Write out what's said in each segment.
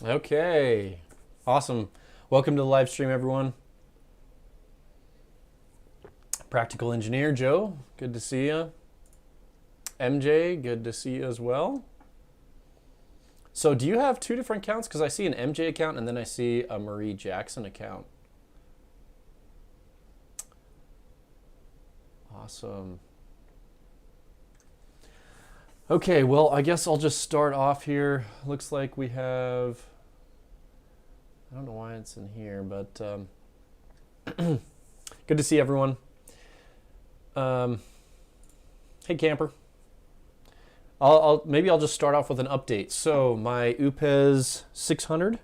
Okay, awesome. Welcome to the live stream, everyone. Practical Engineer Joe, good to see you. MJ, good to see you as well. So do you have two different accounts? Because I see an MJ account and then I see a Marie Jackson account. Awesome. Okay, well, I guess I'll just start off here. Looks like we have, I don't know why it's in here, but good to see everyone. Hey, camper. Maybe I'll just start off with an update. So my UPEZ 600,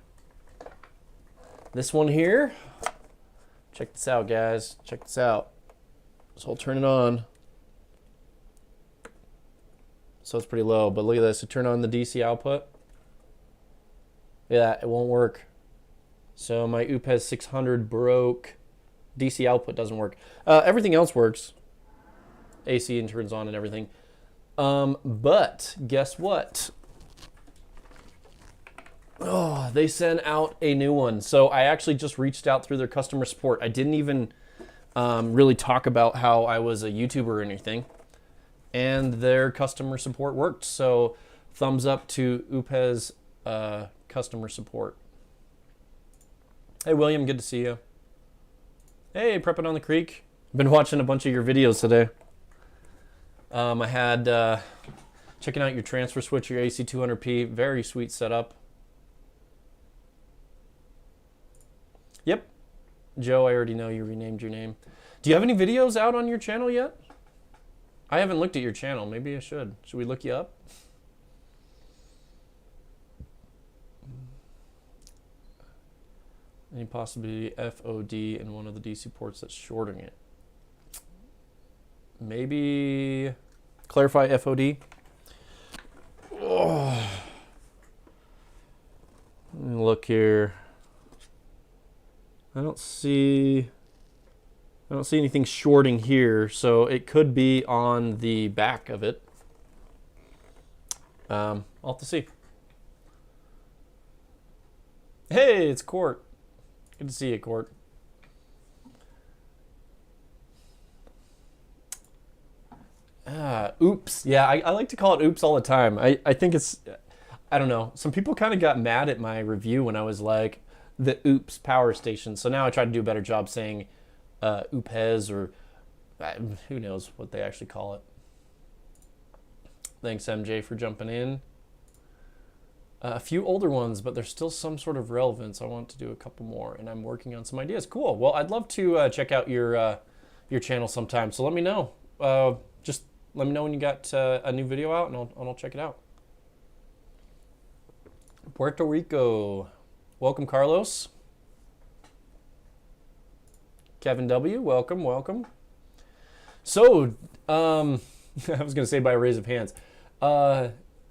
this one here. Check this out, guys. Check this out. So I'll turn it on. So it's pretty low, but look at this. So turn on the DC output. Yeah, it won't work. So my UPEZ 600 broke. DC output doesn't work. Everything else works. AC and turns on and everything. But guess what? Oh, they sent out a new one. So I actually just reached out through their customer support. I didn't even really talk about how I was a YouTuber or anything. And their customer support worked. So thumbs up to UPEZ customer support. Hey, William, good to see you. Hey, Prepping on the Creek. I've been watching a bunch of your videos today. I had checking out your transfer switch, your AC200P. Very sweet setup. Yep. Joe, I already know you renamed your name. Do you have any videos out on your channel yet? I haven't looked at your channel. Maybe I should. Should we look you up? Any possibility FOD in one of the DC ports that's shorting it? Maybe clarify FOD. Oh. Let me look here. I don't see anything shorting here, so it could be on the back of it. I'll have to see. Hey, it's Court. Good to see you, Court. Oops. Yeah, I like to call it oops all the time. I think it's, I don't know. Some people kind of got mad at my review when I was like, the oops power station. So now I try to do a better job saying UPEZ or who knows what they actually call it. Thanks, MJ, for jumping in. A few older ones, but there's still some sort of relevance. I want to do a couple more, and I'm working on some ideas. Cool. Well, I'd love to check out your channel sometime. So let me know. Just let me know when you got a new video out, and I'll check it out. Puerto Rico. Welcome, Carlos. Kevin W. Welcome, welcome. So, I was gonna say by a raise of hands.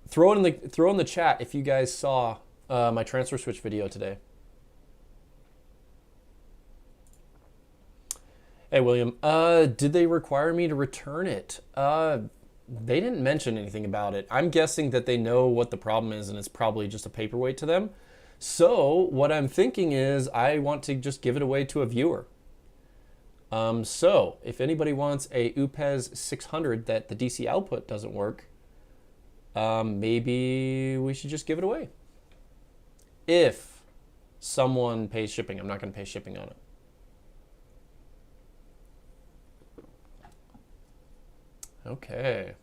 Throw in the chat if you guys saw my transfer switch video today. Hey, William. Did they require me to return it? They didn't mention anything about it. I'm guessing that they know what the problem is, and it's probably just a paperweight to them. So what I'm thinking is I want to just give it away to a viewer. So if anybody wants a UPEZ 600 that the DC output doesn't work, maybe we should just give it away. If someone pays shipping, I'm not going to pay shipping on it. Okay.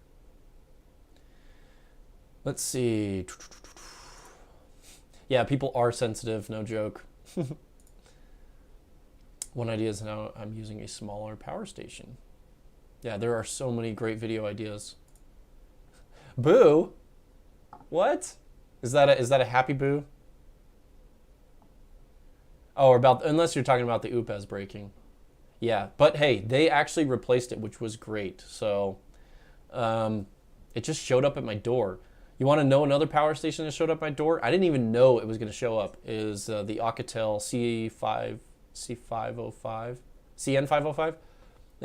Let's see. Yeah, people are sensitive, no joke. One idea is now I'm using a smaller power station. Yeah, there are so many great video ideas. Boo? What? Is that a happy boo? Oh, unless you're talking about the UPEZ breaking. Yeah, but hey, they actually replaced it, which was great. So it just showed up at my door. You want to know another power station that showed up at my door? I didn't even know it was going to show up. Is the Alcatel C505, CN505.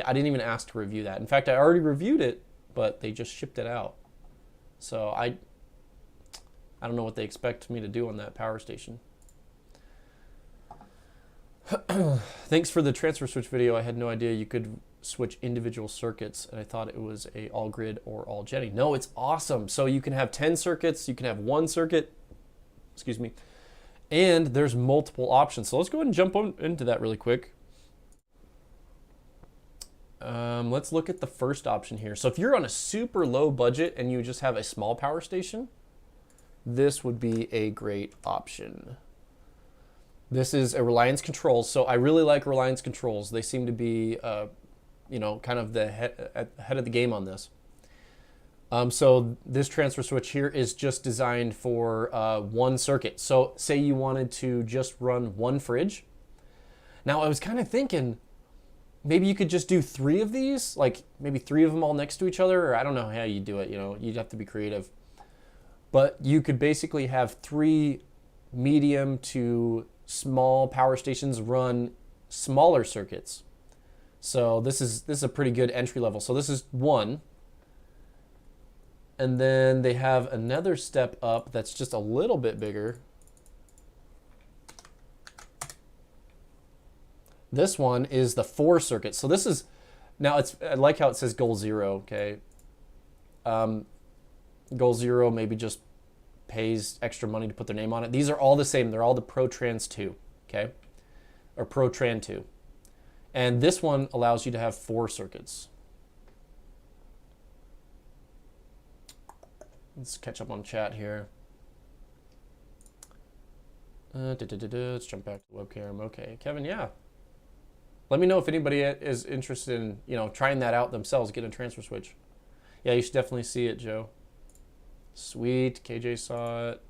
I didn't even ask to review that. In fact, I already reviewed it, but they just shipped it out. So I don't know what they expect me to do on that power station. Thanks for the transfer switch video. I had no idea you could switch individual circuits, and I thought it was a all grid or all Jenny. No, it's awesome. So you can have 10 circuits, you can have one circuit, excuse me, and there's multiple options. So let's go ahead and jump into that really quick. Let's look at the first option here. So if you're on a super low budget and you just have a small power station, this would be a great option. This is a Reliance Controls. So I really like Reliance Controls. They seem to be, you know, kind of the head of the game on this. So this transfer switch here is just designed for one circuit. So say you wanted to just run one fridge. Now I was kind of thinking, maybe you could just do 3 of these, like maybe 3 of them all next to each other, or I don't know how you do it, you know, you'd have to be creative. But you could basically have 3 medium to small power stations run smaller circuits. So this is a pretty good entry level. So this is 1. And then they have another step up that's just a little bit bigger. This one is the 4 circuit. So this is, now it's, I like how it says goal 0, okay? Goal 0 maybe just pays extra money to put their name on it. These are all the same. They're all the ProTrans 2, okay? Or ProTran 2. And this one allows you to have 4 circuits. Let's catch up on chat here. Let's jump back to the webcam. Okay, Kevin, yeah. Let me know if anybody is interested in, you know, trying that out themselves, get a transfer switch. Yeah, you should definitely see it, Joe. Sweet, KJ saw it.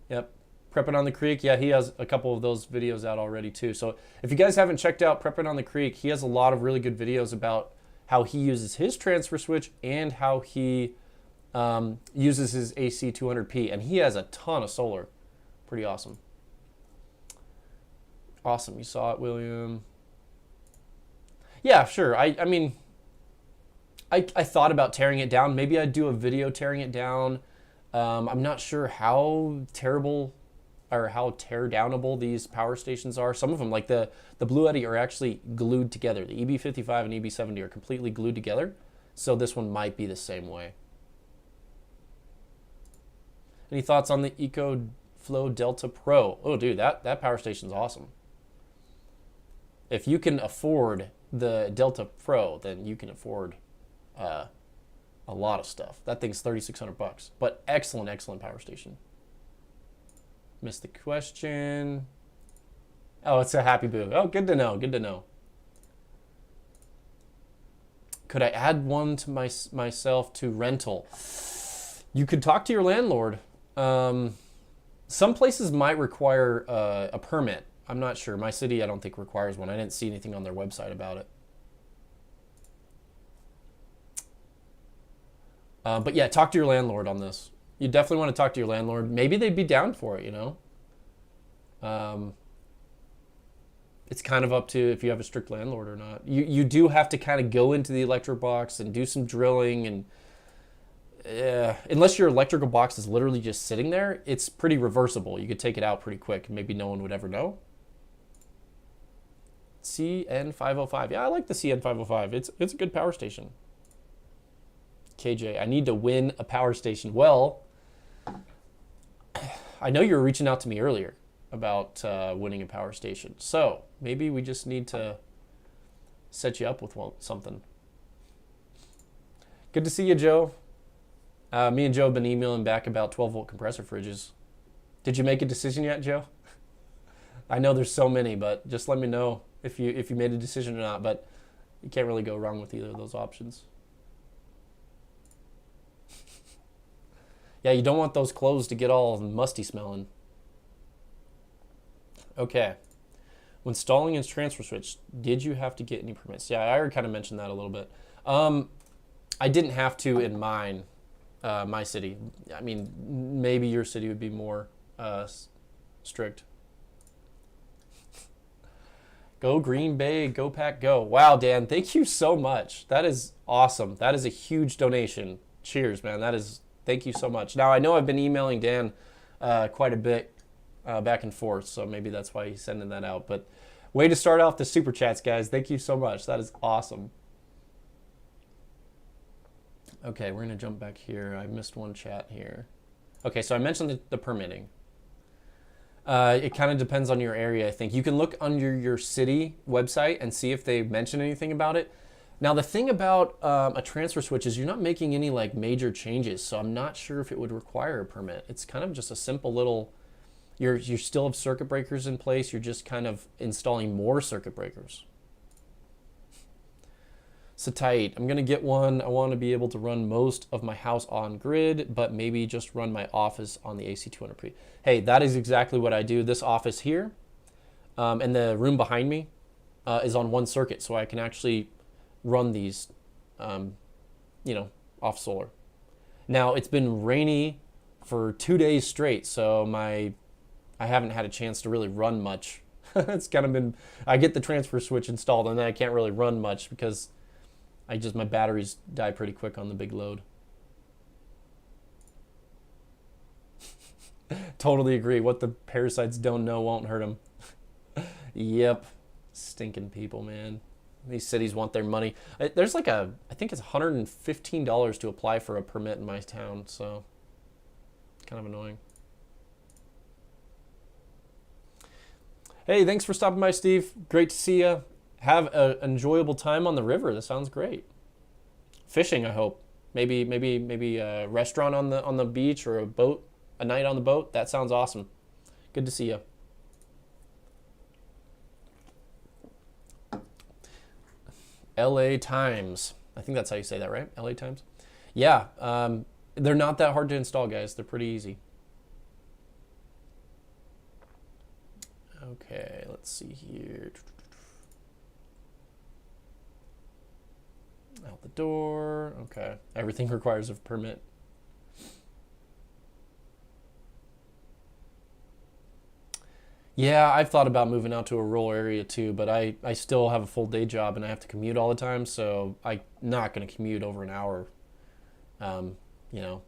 Yep, Prepping on the Creek. Yeah, he has a couple of those videos out already too. So if you guys haven't checked out Prepping on the Creek, he has a lot of really good videos about how he uses his transfer switch and how he uses his AC 200p. And he has a ton of solar. Pretty awesome. Awesome, you saw it, William. Yeah, sure. I mean, I thought about tearing it down. Maybe I'd do a video tearing it down. I'm not sure how terrible or how tear downable these power stations are. Some of them, like the Blue Eddy, are actually glued together. The EB55 and EB70 are completely glued together. So this one might be the same way. Any thoughts on the EcoFlow Delta Pro? Oh, dude, that power station's awesome. If you can afford the Delta Pro, then you can afford a lot of stuff. That thing's $3,600, but excellent, excellent power station. Missed the question. Oh, it's a Happy Boo. Oh, good to know, good to know. Could I add one to myself to rental? You could talk to your landlord. Some places might require a permit. I'm not sure. My city, I don't think, requires one. I didn't see anything on their website about it. But yeah, talk to your landlord on this. You definitely want to talk to your landlord. Maybe they'd be down for it, you know? It's kind of up to if you have a strict landlord or not. You do have to kind of go into the electrical box and do some drilling, and unless your electrical box is literally just sitting there, it's pretty reversible. You could take it out pretty quick. Maybe no one would ever know. CN505. Yeah, I like the CN505. It's a good power station. KJ, I need to win a power station. Well, I know you were reaching out to me earlier about winning a power station. So maybe we just need to set you up with something. Good to see you, Joe. Me and Joe have been emailing back about 12-volt compressor fridges. Did you make a decision yet, Joe? I know there's so many, but just let me know if you made a decision or not. But you can't really go wrong with either of those options. Yeah, you don't want those clothes to get all musty smelling. Okay. When installing a transfer switch, did you have to get any permits? Yeah, I already kind of mentioned that a little bit. I didn't have to in mine, my city. I mean, maybe your city would be more strict. Go Green Bay, go Pack, go. Wow, Dan, thank you so much. That is awesome. That is a huge donation. Cheers, man. That is Thank you so much. Now, I know I've been emailing Dan quite a bit back and forth, so maybe that's why he's sending that out. But way to start off the Super Chats, guys. Thank you so much. That is awesome. Okay, we're going to jump back here. I missed one chat here. Okay, so I mentioned the permitting. It kind of depends on your area, I think. You can look under your city website and see if they mention anything about it. Now, the thing about a transfer switch is you're not making any like major changes, so I'm not sure if it would require a permit. It's kind of just a simple little, you still have circuit breakers in place, you're just kind of installing more circuit breakers. So tight, I'm gonna get one. I wanna be able to run most of my house on grid, but maybe just run my office on the AC200 pre. Hey, that is exactly what I do. This office here, and the room behind me is on one circuit, so I can actually run these, you know, off solar. Now, it's been rainy for 2 days straight, so I haven't had a chance to really run much. It's kind of been, I get the transfer switch installed and then I can't really run much because my batteries die pretty quick on the big load. Totally agree. What the parasites don't know won't hurt them. Yep. Stinking people, man. These cities want their money. There's like I think it's $115 to apply for a permit in my town, so kind of annoying. Hey, thanks for stopping by, Steve. Great to see you. Have an enjoyable time on the river. That sounds great. Fishing, I hope. Maybe a restaurant on the beach or a night on the boat. That sounds awesome. Good to see you. LA Times. I think that's how you say that, right? LA Times. Yeah, they're not that hard to install, guys. They're pretty easy. Okay, let's see here. Out the door. Okay, everything requires a permit. Yeah, I've thought about moving out to a rural area too, but I still have a full day job and I have to commute all the time, so I'm not going to commute over an hour, you know.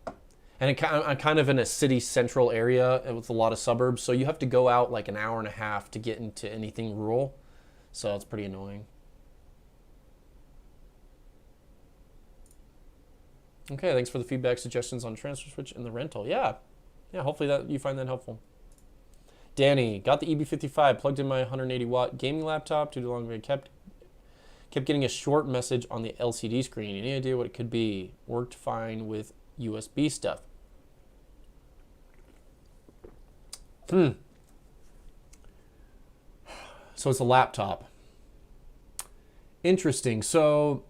And I'm kind of in a city central area with a lot of suburbs, so you have to go out like an hour and a half to get into anything rural, so it's pretty annoying. Okay, thanks for the feedback, suggestions on transfer switch and the rental. Yeah, hopefully that you find that helpful. Danny, got the EB55, plugged in my 180 watt gaming laptop. Too long, I kept getting a short message on the LCD screen. Any idea what it could be? Worked fine with USB stuff. So it's a laptop. Interesting. So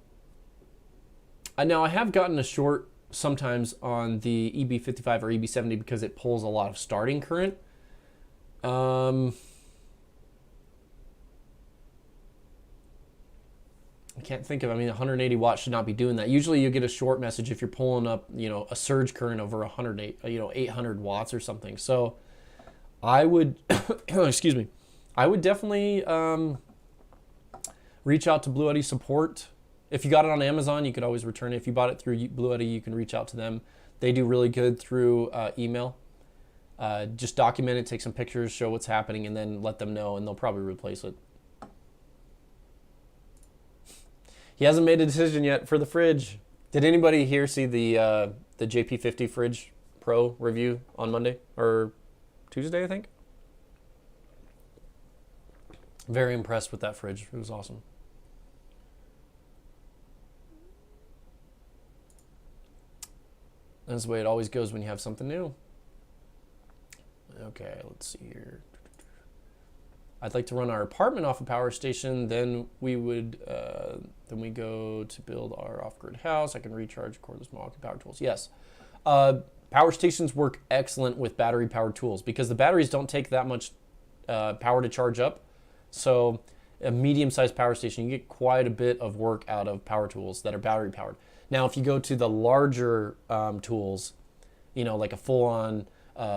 now I have gotten a short sometimes on the EB55 or EB70 because it pulls a lot of starting current. I can't think of, 180 watts should not be doing that. Usually you get a short message if you're pulling up, a surge current over 800 watts or something. So I would, excuse me, I would definitely reach out to Blue Eddy support. If you got it on Amazon, you could always return it. If you bought it through Blue Eddy, you can reach out to them. They do really good through email. Just document it, take some pictures, show what's happening, and then let them know, and they'll probably replace it. He hasn't made a decision yet for the fridge. Did anybody here see the JP50 Fridge Pro review on Monday or Tuesday, I think? Very impressed with that fridge. It was awesome. That's the way it always goes when you have something new. Okay, let's see here. I'd like to run our apartment off a power station. Then we go to build our off-grid house. I can recharge cordless walkie power tools. Yes, power stations work excellent with battery-powered tools because the batteries don't take that much power to charge up. So a medium-sized power station, you get quite a bit of work out of power tools that are battery-powered. Now, if you go to the larger tools, like a full-on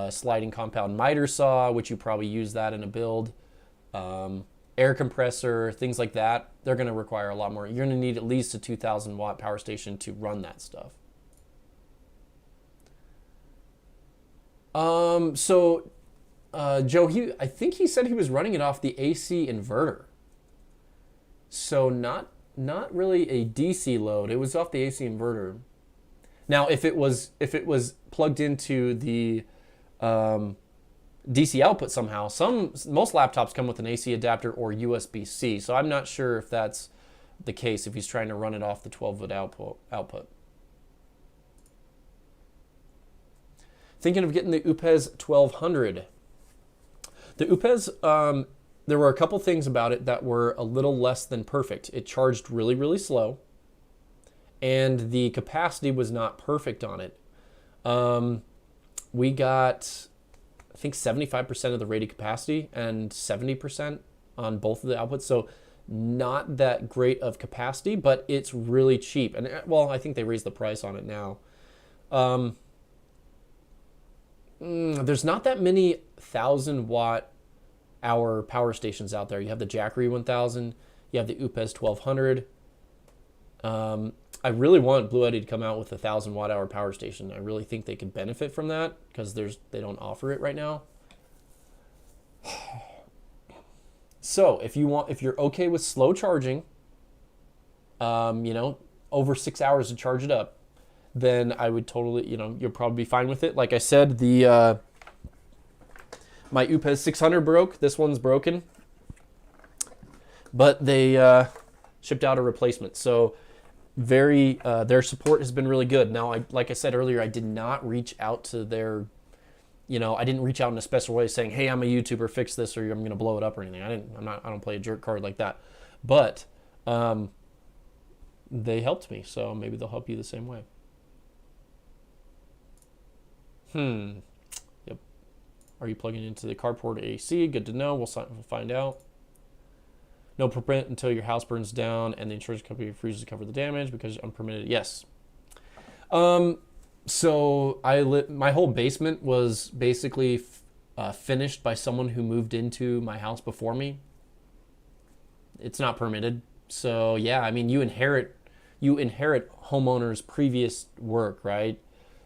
sliding compound miter saw, which you probably use that in a build, air compressor, things like that, they're going to require a lot more. You're going to need at least a 2,000 watt power station to run that stuff. So Joe, I think he said he was running it off the AC inverter. So not really a DC load. It was off the AC inverter. Now, if it was plugged into the DC output somehow, most laptops come with an AC adapter or USB-C. So I'm not sure if that's the case if he's trying to run it off the 12-volt output. Thinking of getting the UPEZ 1200. The UPEZ, there were a couple things about it that were a little less than perfect. It charged really, really slow, and the capacity was not perfect on it. We got, I think, 75% of the rated capacity and 70% on both of the outputs. So not that great of capacity, but it's really cheap. And well, I think they raised the price on it now. There's not that many 1,000-watt-hour power stations out there. You have the Jackery 1000, you have the UPEZ 1200. I really want Blue Yeti to come out with a 1,000-watt-hour power station. I really think they could benefit from that because they don't offer it right now. So if you're okay with slow charging, over 6 hours to charge it up, then I would totally, you'll probably be fine with it. Like I said, my UPEZ 600 broke. This one's broken, but they shipped out a replacement. So their support has been really good. Now, like I said earlier, I did not reach out to their, I didn't reach out in a special way saying, hey, I'm a YouTuber, fix this, or I'm going to blow it up or anything. I don't play a jerk card like that. But they helped me, so maybe they'll help you the same way. Yep. Are you plugging into the carport AC? Good to know. We'll find out. No permit until your house burns down and the insurance company refuses to cover the damage because it's unpermitted. Yes. So my whole basement was basically finished by someone who moved into my house before me. It's not permitted. So yeah, I mean, you inherit homeowners' previous work, right?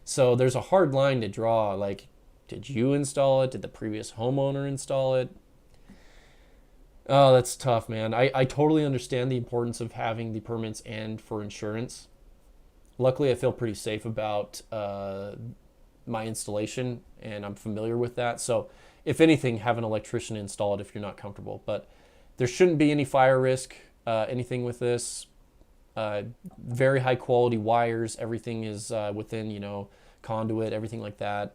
So there's a hard line to draw. Like, did you install it? Did the previous homeowner install it? Oh, that's tough, man. I totally understand the importance of having the permits and for insurance. Luckily, I feel pretty safe about my installation, and I'm familiar with that. So if anything, have an electrician install it if you're not comfortable. But there shouldn't be any fire risk, anything with this. Very high quality wires. Everything is within, conduit, everything like that.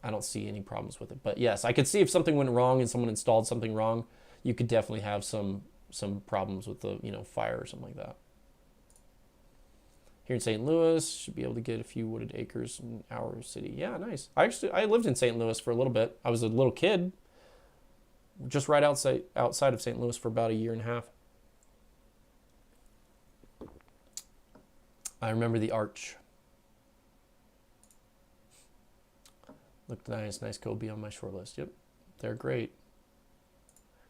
I don't see any problems with it. But yes, I could see if something went wrong and someone installed something wrong, you could definitely have some problems with the fire or something like that. Here in St. Louis, should be able to get a few wooded acres in our city. Yeah, nice. I lived in St. Louis for a little bit. I was a little kid, just right outside of St. Louis for about 1.5 years. I remember the arch. Looked nice. Nice Kobe on my short list. Yep, they're great.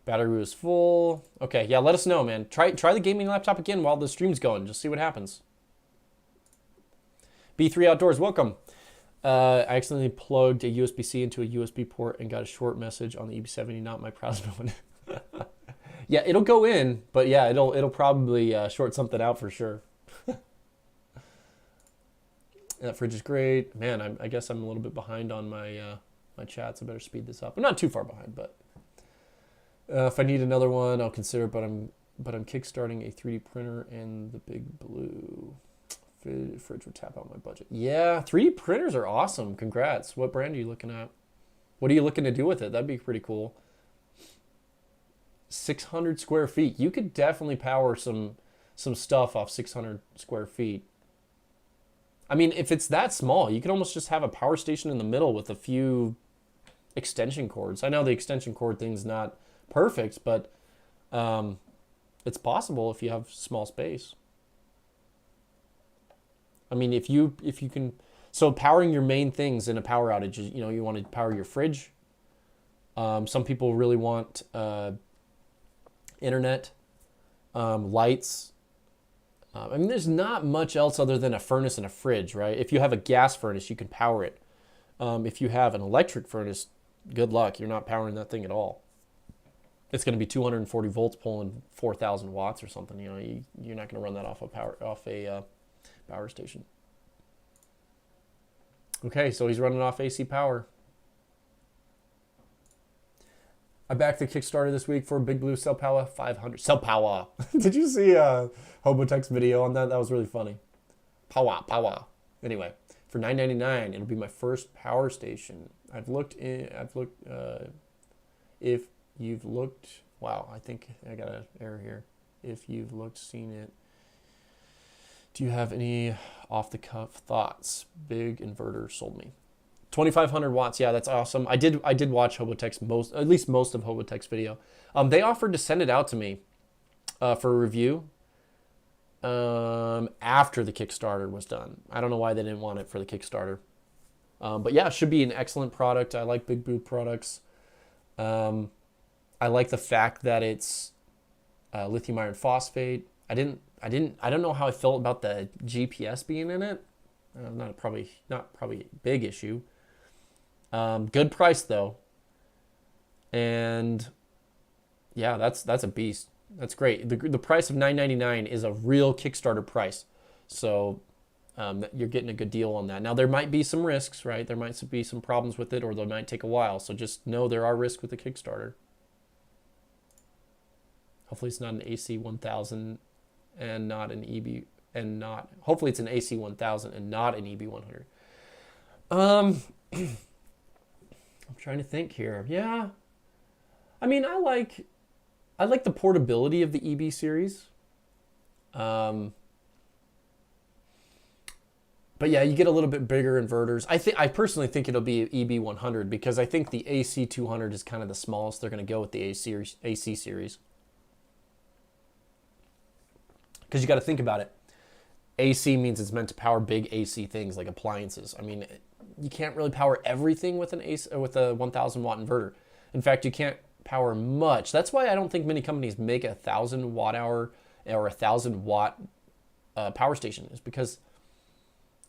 Battery was full. Okay, yeah, let us know, man. Try the gaming laptop again while the stream's going. Just see what happens. B3 Outdoors, welcome. I accidentally plugged a USB-C into a USB port and got a short message on the EB70, not my proudest moment. Yeah, it'll go in, but yeah, it'll probably short something out for sure. That fridge is great. Man, I guess I'm a little bit behind on my my chats. I better speed this up. I'm not too far behind, but if I need another one, I'll consider it. But I'm kickstarting a 3D printer and the big blue fridge would tap out my budget. Yeah, 3D printers are awesome. Congrats. What brand are you looking at? What are you looking to do with it? That'd be pretty cool. 600 square feet. You could definitely power some stuff off 600 square feet. I mean, if it's that small, you could almost just have a power station in the middle with a few extension cords. I know the extension cord thing's not perfect, but it's possible if you have small space. I mean, if you can, so powering your main things in a power outage, you want to power your fridge. Some people really want internet, lights. I mean, there's not much else other than a furnace and a fridge, right? If you have a gas furnace, you can power it. If you have an electric furnace, good luck. You're not powering that thing at all. It's going to be 240 volts pulling 4,000 watts or something. You know, you're not going to run that off a power station. Okay, so he's running off AC power. I backed the Kickstarter this week for Big Blue Cell Power 500. Cell Power. Did you see Hobotech's video on that? That was really funny. Power. Anyway, for $9.99, it'll be my first power station. If you've looked, wow, I think I got an error here. If you've looked, seen it, do you have any off-the-cuff thoughts? Big inverter sold me. 2,500 watts, yeah, that's awesome. I did watch Hobotech's at least most of Hobotech's video. They offered to send it out to me for a review after the Kickstarter was done. I don't know why they didn't want it for the Kickstarter. But yeah, it should be an excellent product. I like Big Blue products. I like the fact that it's lithium iron phosphate. I don't know how I felt about the GPS being in it. Not probably a big issue. Good price though. And yeah, that's a beast. That's great. The price of $9.99 is a real Kickstarter price. So you're getting a good deal on that. Now there might be some risks, right? There might be some problems with it, or they might take a while. So just know there are risks with the Kickstarter. Hopefully it's not an AC 1000 and not an EB hopefully it's an AC 1000 and not an EB 100. I'm trying to think here. Yeah. I mean, I like the portability of the EB series. But yeah, you get a little bit bigger inverters. I personally think it'll be an EB 100 because I think the AC 200 is kind of the smallest they're going to go with the AC series. Because you got to think about it. AC means it's meant to power big AC things like appliances. I mean, you can't really power everything with a 1,000 watt inverter. In fact, you can't power much. That's why I don't think many companies make a 1,000 watt hour or 1,000 watt power station. Is because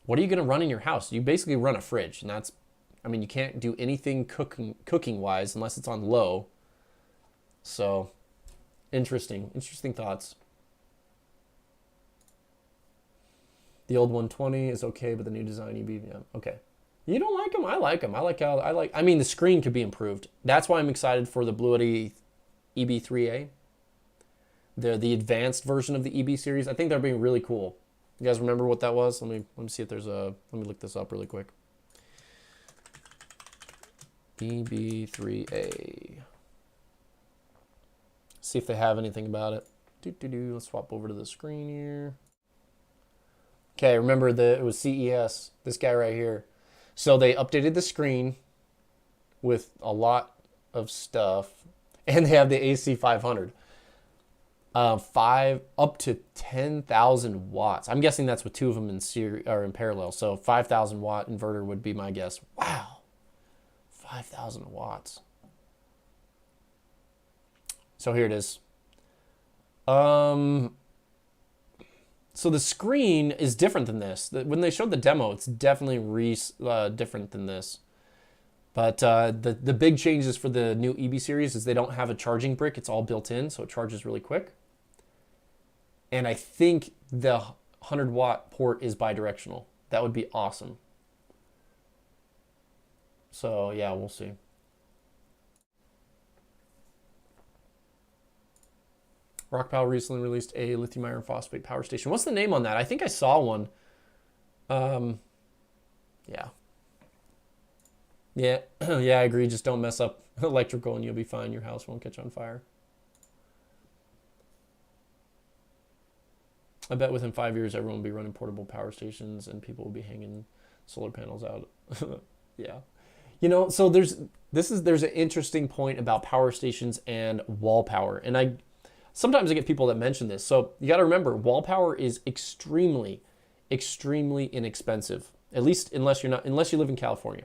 what are you going to run in your house? You basically run a fridge, and you can't do anything cooking wise unless it's on low. So, interesting thoughts. The old 120 is okay, but the new design EB, yeah, okay. You don't like them? I like them. I mean, the screen could be improved. That's why I'm excited for the Bluity EB3A. The advanced version of the EB series. I think they're being really cool. You guys remember what that was? Let me see if there's let me look this up really quick. EB3A. See if they have anything about it. Let's swap over to the screen here. Okay, remember it was CES, this guy right here. So they updated the screen with a lot of stuff, and they have the AC 500. Up to 10,000 watts. I'm guessing that's with two of them in parallel. So 5,000 watt inverter would be my guess. Wow, 5,000 watts. So here it is. So the screen is different than this. When they showed the demo, it's definitely different than this. But the big changes for the new EB series is they don't have a charging brick. It's all built in, so it charges really quick. And I think the 100 watt port is bidirectional. That would be awesome. So yeah, we'll see. Rockpower recently released a lithium iron phosphate power station. What's the name on that? I think I saw one. Yeah. Yeah, yeah, I agree. Just don't mess up electrical and you'll be fine. Your house won't catch on fire. I bet within 5 years, everyone will be running portable power stations and people will be hanging solar panels out. Yeah. You know, so there's an interesting point about power stations and wall power. And sometimes I get people that mention this. So you got to remember, wall power is extremely, extremely inexpensive. At least unless you live in California.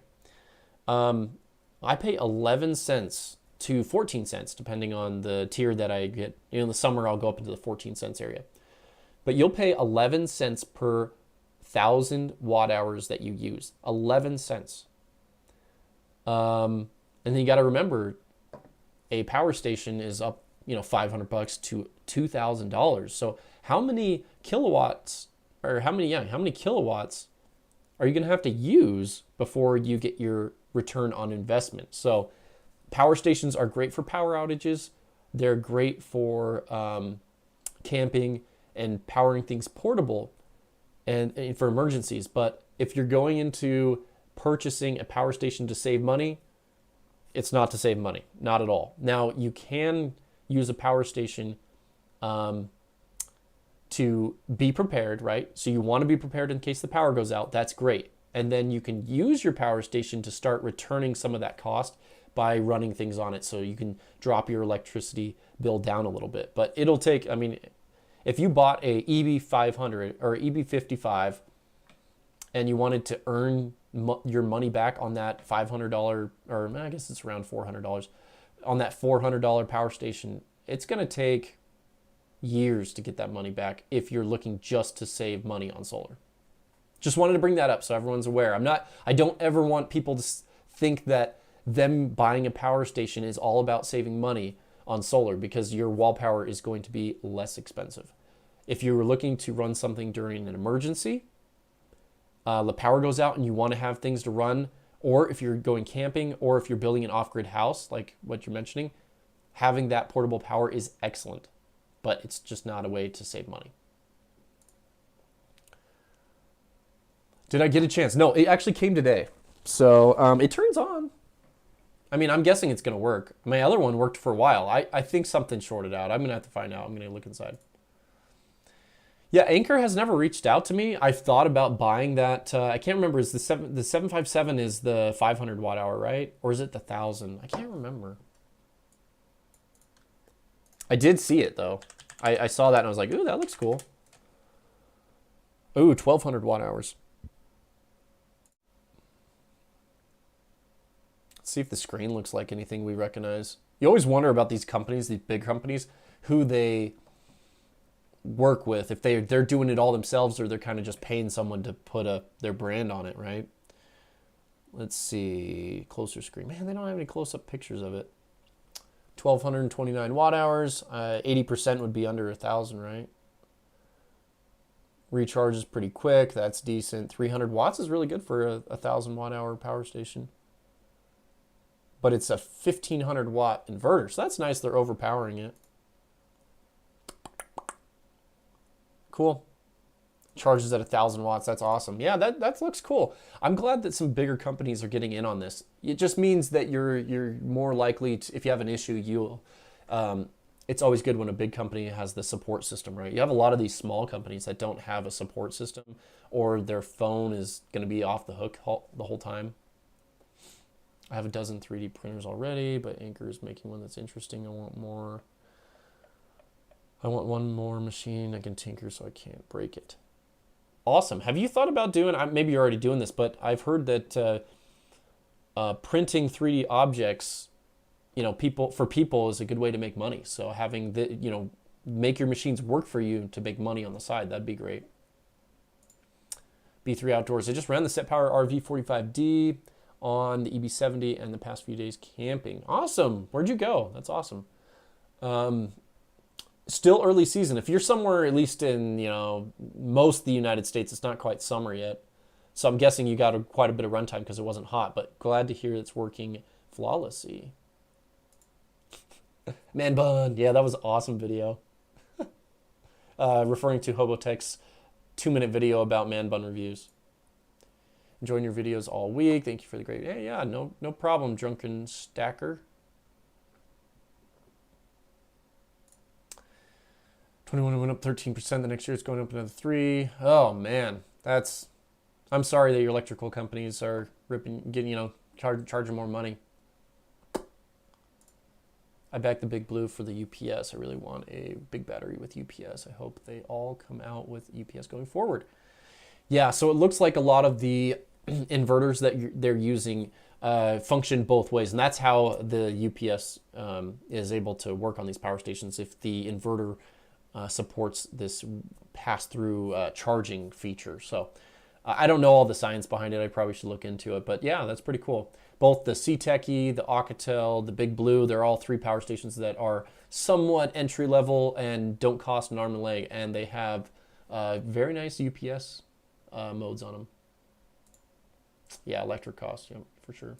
I pay 11 cents to 14 cents, depending on the tier that I get. In the summer, I'll go up into the 14 cents area. But you'll pay 11 cents per 1,000 watt hours that you use. 11 cents. And then you got to remember, a power station is up, $500 to $2,000. So how many kilowatts, or how many kilowatts are you going to have to use before you get your return on investment? So power stations are great for power outages. They're great for camping and powering things portable and for emergencies. But if you're going into purchasing a power station to save money, it's not to save money, not at all. Now, you can use a power station to be prepared, right? So you want to be prepared in case the power goes out. That's great. And then you can use your power station to start returning some of that cost by running things on it. So you can drop your electricity bill down a little bit. But it'll take, if you bought a EB500 or EB55 and you wanted to earn your money back on that $500, or I guess it's around $400, on that $400 power station, it's going to take years to get that money back if you're looking just to save money on solar. Just wanted to bring that up so everyone's aware. I don't ever want people to think that them buying a power station is all about saving money on solar, because your wall power is going to be less expensive. If you were looking to run something during an emergency, the power goes out and you want to have things to run, or if you're going camping, or if you're building an off-grid house like what you're mentioning, having that portable power is excellent, but it's just not a way to save money. Did I get a chance? No, it actually came today. So it turns on. I'm guessing it's going to work. My other one worked for a while. I think something shorted out. I'm going to have to find out. I'm going to look inside. Yeah, Anchor has never reached out to me. I've thought about buying that. I can't remember. Is the 757 is the 500 watt hour, right? Or is it the 1000? I can't remember. I did see it though. I saw that and I was like, ooh, that looks cool. Ooh, 1200 watt hours. Let's see if the screen looks like anything we recognize. You always wonder about these companies, these big companies, who they work with, if they're doing it all themselves or they're kind of just paying someone to put their brand on it, right? Let's see, closer screen. Man, they don't have any close-up pictures of it. 1229 watt hours, 80% would be under 1,000, right? Recharge is pretty quick, that's decent. 300 watts is really good for a 1,000 watt hour power station. But it's a 1,500 watt inverter, so that's nice. They're overpowering it. Cool. Charges at 1,000 watts. That's awesome. Yeah, that looks cool. I'm glad that some bigger companies are getting in on this. It just means that you're more likely to, if you have an issue, you'll. It's always good when a big company has the support system, right? You have a lot of these small companies that don't have a support system, or their phone is going to be off the hook the whole time. I have a dozen 3D printers already, but Anchor is making one that's interesting. I want more. I want one more machine I can tinker so I can't break it. Awesome. Have you thought about doing, maybe you're already doing this, but I've heard that printing 3D objects, for people is a good way to make money. So having make your machines work for you to make money on the side, that'd be great. B3 Outdoors. I just ran the Set Power RV45D on the EB70 and the past few days camping. Awesome. Where'd you go? That's awesome. Still early season. If you're somewhere, at least in most of the United States, it's not quite summer yet. So I'm guessing you got quite a bit of runtime because it wasn't hot. But glad to hear it's working flawlessly. Man bun. Yeah, that was an awesome video. Referring to Hobotech's 2-minute video about man bun reviews. Enjoying your videos all week. Thank you for the great. Yeah, no problem, Drunken Stacker. 21 went up 13%. The next year it's going up another 3%. Oh man, I'm sorry that your electrical companies are charging more money. I back the Big Blue for the UPS. I really want a big battery with UPS. I hope they all come out with UPS going forward. Yeah, so it looks like a lot of the inverters that they're using function both ways, and that's how the UPS is able to work on these power stations. If the inverter supports this pass-through charging feature. So I don't know all the science behind it. I probably should look into it. But yeah, that's pretty cool. Both the C-Techie, the Alcatel, the Big Blue, they're all 3 power stations that are somewhat entry level and don't cost an arm and leg. And they have very nice UPS modes on them. Yeah, electric cost, yeah, for sure.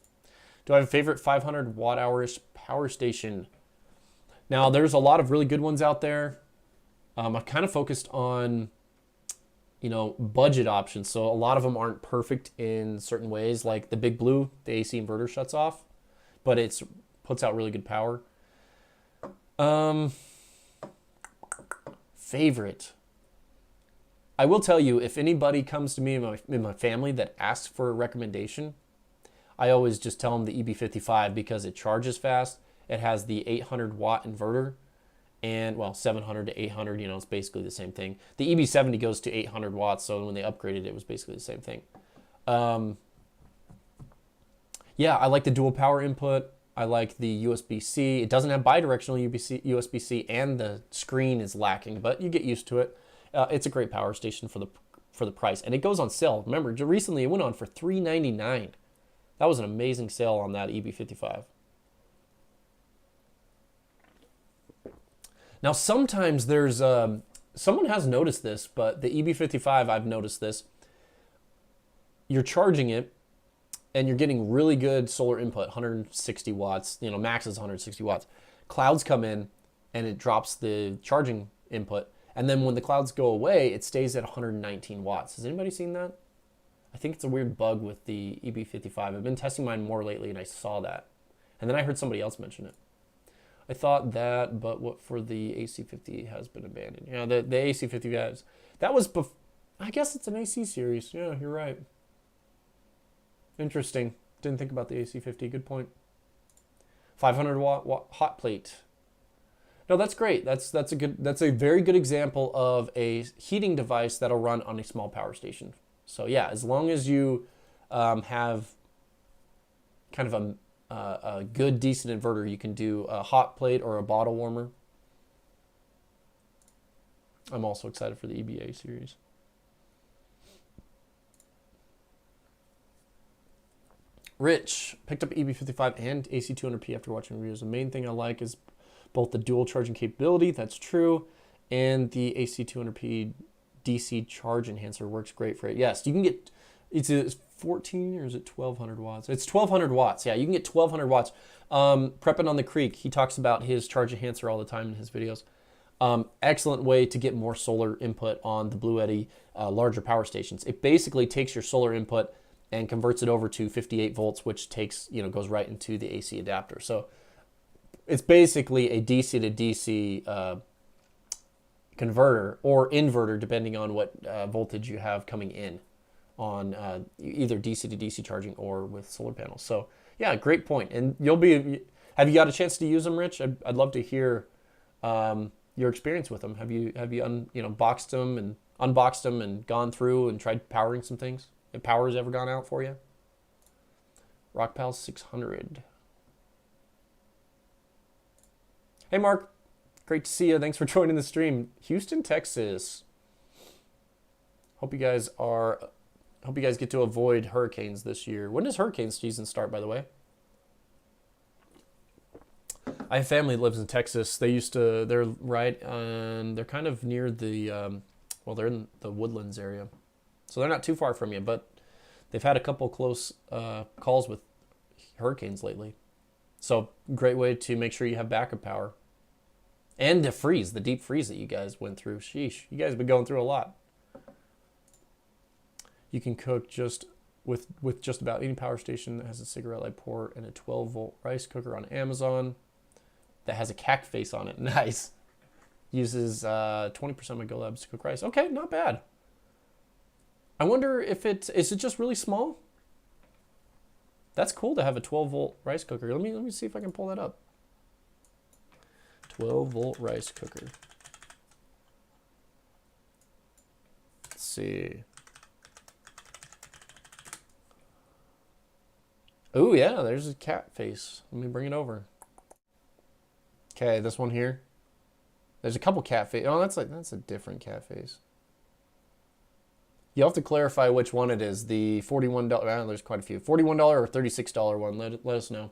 Do I have a favorite 500 watt hour-ish power station? Now, there's a lot of really good ones out there. I've kind of focused on, you know, budget options. So a lot of them aren't perfect in certain ways. Like the Big Blue, the AC inverter shuts off, but it puts out really good power. Favorite. I will tell you, if anybody comes to me in my family that asks for a recommendation, I always just tell them the EB55 because it charges fast. It has the 800 watt inverter. And, well, 700 to 800, you know, it's basically the same thing. The EB70 goes to 800 watts, so when they upgraded it, was basically the same thing. Yeah, I like the dual power input. I like the USB-C. It doesn't have bidirectional USB-C, and the screen is lacking, but you get used to it. It's a great power station for the price, and it goes on sale. Remember, recently it went on for $399. That was an amazing sale on that EB55. Now, sometimes there's, someone has noticed this, but the EB55, I've noticed this. You're charging it, and you're getting really good solar input, 160 watts, you know, max is 160 watts. Clouds come in, and it drops the charging input. And then when the clouds go away, it stays at 119 watts. Has anybody seen that? I think it's a weird bug with the EB55. I've been testing mine more lately, and I saw that. And then I heard somebody else mention it. I thought that, but what for the AC50 has been abandoned. Yeah, the AC50 guys. That was, I guess it's an AC series. Yeah, you're right. Interesting. Didn't think about the AC50. Good point. 500 watt hot plate. No, that's great. That's a very good example of a heating device that'll run on a small power station. So yeah, as long as you have kind of a good, decent inverter, you can do a hot plate or a bottle warmer. I'm also excited for the EBA series. Rich picked up EB55 and AC200P after watching reviews. The main thing I like is both the dual charging capability, that's true, and the AC200P DC charge enhancer works great for it. Yes, you can get, it's 14 or is it 1200 watts? It's 1200 watts. Yeah, you can get 1200 watts. Prepping on the Creek, he talks about his charge enhancer all the time in his videos. Excellent way to get more solar input on the Blue Eddy larger power stations. It basically takes your solar input and converts it over to 58 volts, which takes, you know, goes right into the AC adapter. So it's basically a DC to DC converter or inverter, depending on what voltage you have coming in on either DC to DC charging or with solar panels. So yeah, great point. And have you got a chance to use them, Rich? I'd love to hear your experience with them. Have you boxed them and unboxed them and gone through and tried powering some things? Have power's ever gone out for you? Rockpal 600. Hey, Mark. Great to see you. Thanks for joining the stream. Houston, Texas. Hope you guys get to avoid hurricanes this year. When does hurricane season start, by the way? I have family that lives in Texas. They're right on, they're kind of near the, they're in the Woodlands area. So they're not too far from you, but they've had a couple close calls with hurricanes lately. So great way to make sure you have backup power. And the deep freeze that you guys went through. Sheesh, you guys have been going through a lot. You can cook with just about any power station that has a cigarette light port and a 12-volt rice cooker on Amazon that has a cack face on it. Nice. Uses 20% of my GoLabs to cook rice. Okay, not bad. I wonder if is it just really small? That's cool to have a 12-volt rice cooker. Let me see if I can pull that up. 12-volt rice cooker. Let's see. Oh yeah, there's a cat face. Let me bring it over. Okay, this one here. There's a couple cat face. Oh, that's a different cat face. You'll have to clarify which one it is. The $41, there's quite a few. $41 or $36 one. Let us know.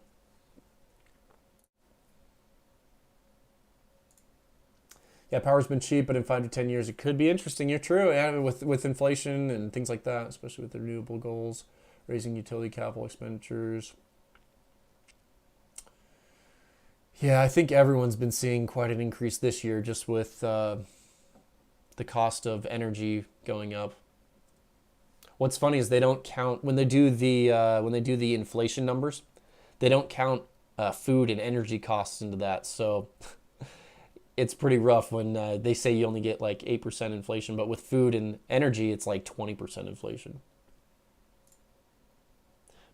Yeah, power's been cheap, but in 5 to 10 years, it could be interesting. You're true. Yeah, with inflation and things like that, especially with the renewable goals, raising utility capital expenditures. Yeah, I think everyone's been seeing quite an increase this year just with the cost of energy going up. What's funny is they don't count when they do the inflation numbers, they don't count food and energy costs into that. So it's pretty rough when they say you only get like 8% inflation, but with food and energy, it's like 20% inflation.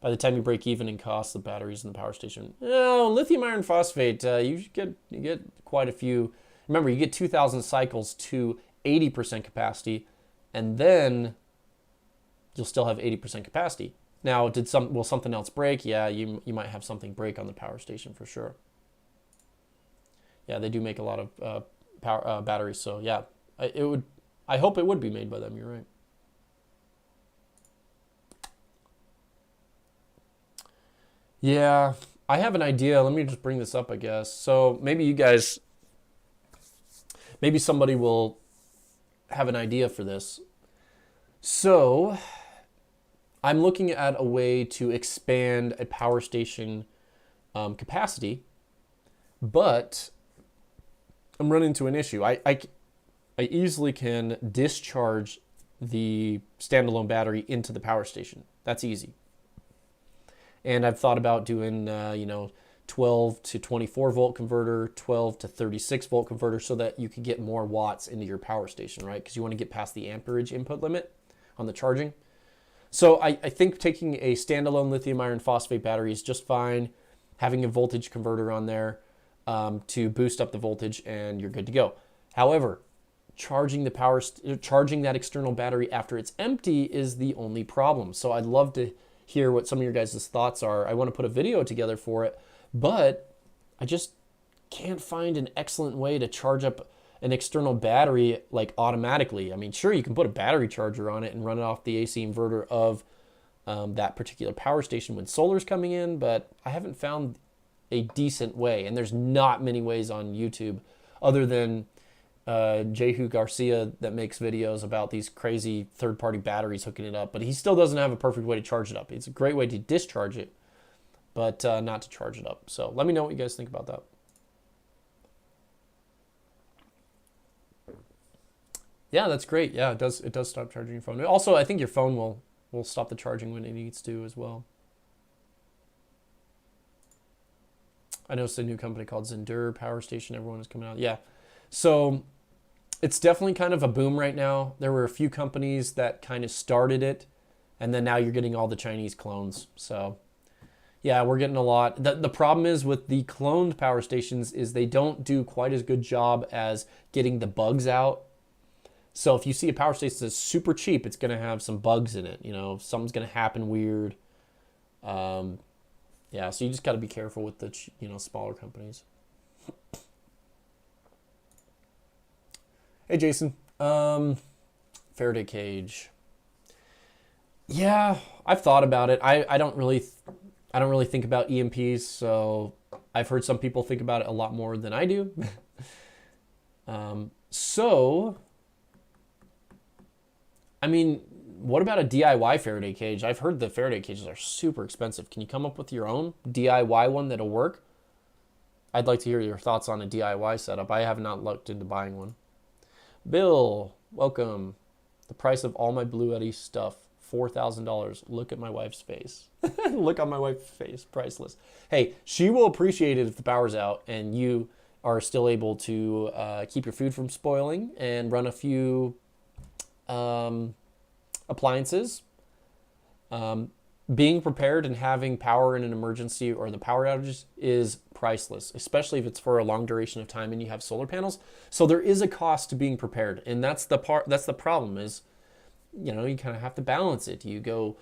By the time you break even in costs, the batteries in the power station, lithium iron phosphate, you get quite a few. Remember, you get 2,000 cycles to 80% capacity, and then you'll still have 80% capacity. Now, will something else break? Yeah, you might have something break on the power station for sure. Yeah, they do make a lot of power batteries. So yeah, I hope it would be made by them. You're right. Yeah, I have an idea. Let me just bring this up, I guess. So maybe somebody will have an idea for this. So I'm looking at a way to expand a power station capacity, but I'm running into an issue. I easily can discharge the standalone battery into the power station. That's easy. And I've thought about doing, 12 to 24 volt converter, 12 to 36 volt converter, so that you can get more watts into your power station, right? Because you want to get past the amperage input limit on the charging. So I think taking a standalone lithium iron phosphate battery is just fine. Having a voltage converter on there to boost up the voltage, and you're good to go. However, charging that external battery after it's empty is the only problem. So I'd love to hear what some of your guys' thoughts are. I want to put a video together for it, but I just can't find an excellent way to charge up an external battery like automatically. I mean, sure, you can put a battery charger on it and run it off the AC inverter of that particular power station when solar's coming in, but I haven't found a decent way, and there's not many ways on YouTube other than Jehu Garcia that makes videos about these crazy third-party batteries hooking it up, but he still doesn't have a perfect way to charge it up. It's a great way to discharge it, but not to charge it up. So let me know what you guys think about that. Yeah, that's great. Yeah, it does stop charging your phone. Also, I think your phone will stop the charging when it needs to as well. I noticed a new company called Zendur Power Station. Everyone is coming out. Yeah. So it's definitely kind of a boom right now. There were a few companies that kind of started it, and then now you're getting all the Chinese clones. So yeah, we're getting a lot. The problem is with the cloned power stations is they don't do quite as good job as getting the bugs out. So if you see a power station that's super cheap, it's going to have some bugs in it. Something's going to happen weird. Yeah, so you just got to be careful with the smaller companies. Hey, Jason. Faraday cage. Yeah, I've thought about it. I don't really think about EMPs, so I've heard some people think about it a lot more than I do. So, I mean, what about a DIY Faraday cage? I've heard the Faraday cages are super expensive. Can you come up with your own DIY one that'll work? I'd like to hear your thoughts on a DIY setup. I have not looked into buying one. Bill, welcome. The price of all my Blue Eddy stuff, $4,000. Look at my wife's face. Look on my wife's face, priceless. Hey, she will appreciate it if the power's out and you are still able to keep your food from spoiling and run a few appliances. Being prepared and having power in an emergency or the power outages is priceless, especially if it's for a long duration of time and you have solar panels. So there is a cost to being prepared, and that's the problem is, you kind of have to balance it. Do you go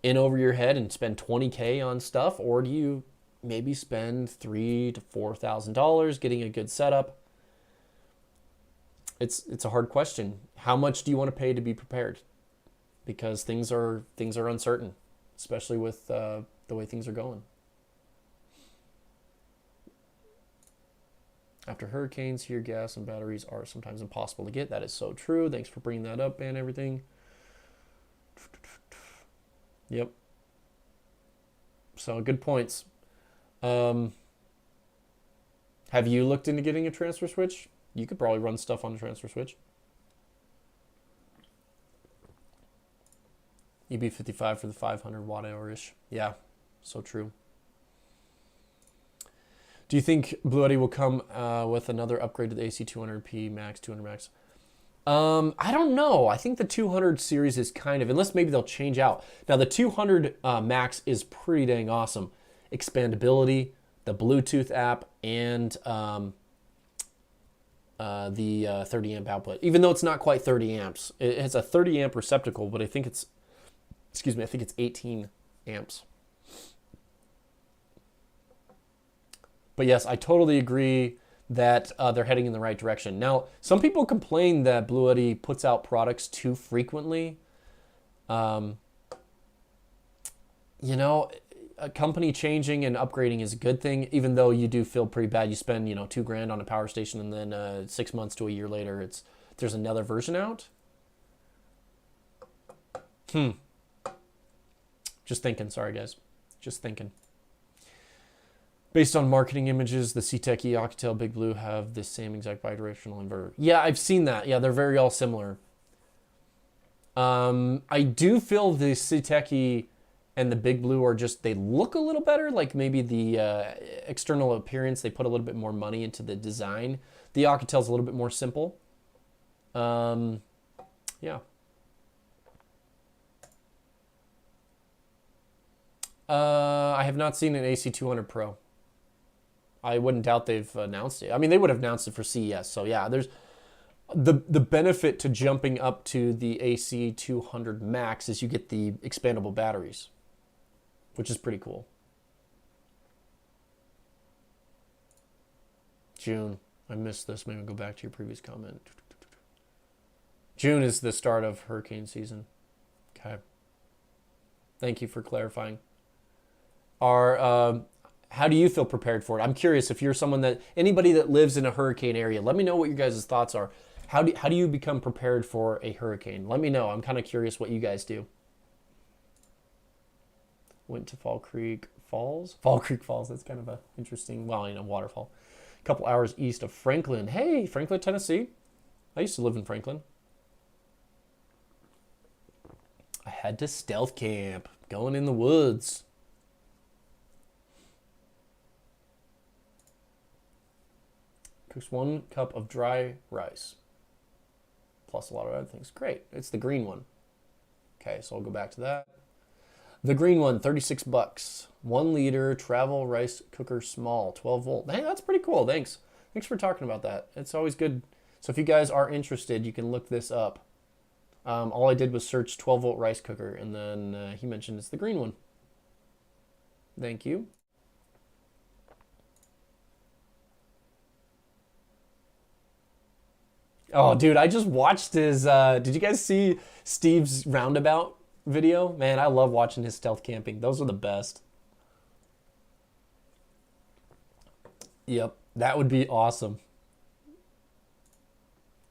in over your head and spend $20K on stuff, or do you maybe spend $3,000 to $4,000 getting a good setup? It's a hard question. How much do you want to pay to be prepared? because things are uncertain, especially with the way things are going. After hurricanes, here gas and batteries are sometimes impossible to get. That is so true. Thanks for bringing that up and everything. Yep. So good points. Have you looked into getting a transfer switch? You could probably run stuff on a transfer switch. EB55 for the 500 watt hour-ish. Yeah, so true. Do you think Blue Yeti will come with another upgrade to the AC200P Max, 200 Max? I don't know. I think the 200 series is kind of, unless maybe they'll change out. Now the 200 Max is pretty dang awesome. Expandability, the Bluetooth app, and the 30 amp output. Even though it's not quite 30 amps. It has a 30 amp receptacle, but I think it's, excuse me, I think it's 18 amps. But yes, I totally agree that they're heading in the right direction. Now, some people complain that Blue Yeti puts out products too frequently. You know, a company changing and upgrading is a good thing, even though you do feel pretty bad. You spend, you know, $2,000 on a power station, and then 6 months to a year later, there's another version out. Just thinking. Sorry, guys. Just thinking. Based on marketing images, the CTEC, Alcatel, Big Blue have the same exact bidirectional inverter. Yeah, I've seen that. Yeah, they're very all similar. I do feel the CTEC and the Big Blue are just, they look a little better. Like maybe the external appearance, they put a little bit more money into the design. The Alcatel's a little bit more simple. Yeah. I have not seen an AC200 Pro. I wouldn't doubt they've announced it. I mean, they would have announced it for CES. So yeah, there's the benefit to jumping up to the AC200 Max is you get the expandable batteries, which is pretty cool. June. I missed this. Maybe go back to your previous comment. June is the start of hurricane season. Okay. Thank you for clarifying. How do you feel prepared for it? I'm curious if you're anybody that lives in a hurricane area, let me know what your guys' thoughts are. How do you become prepared for a hurricane? Let me know. I'm kind of curious what you guys do. Went to Fall Creek Falls. Fall Creek Falls, that's kind of a interesting, well, you know, waterfall. A couple hours east of Franklin. Hey, Franklin, Tennessee. I used to live in Franklin. I had to stealth camp, going in the woods. Cooks 1 cup of dry rice, plus a lot of other things. Great. It's the green one. Okay, so I'll go back to that. The green one, 36 bucks. 1 liter travel rice cooker small, 12 volt. Hey, that's pretty cool. Thanks. Thanks for talking about that. It's always good. So if you guys are interested, you can look this up. All I did was search 12 volt rice cooker, and then he mentioned it's the green one. Thank you. Oh, dude, I just watched his, did you guys see Steve's roundabout video? Man, I love watching his stealth camping. Those are the best. Yep, that would be awesome.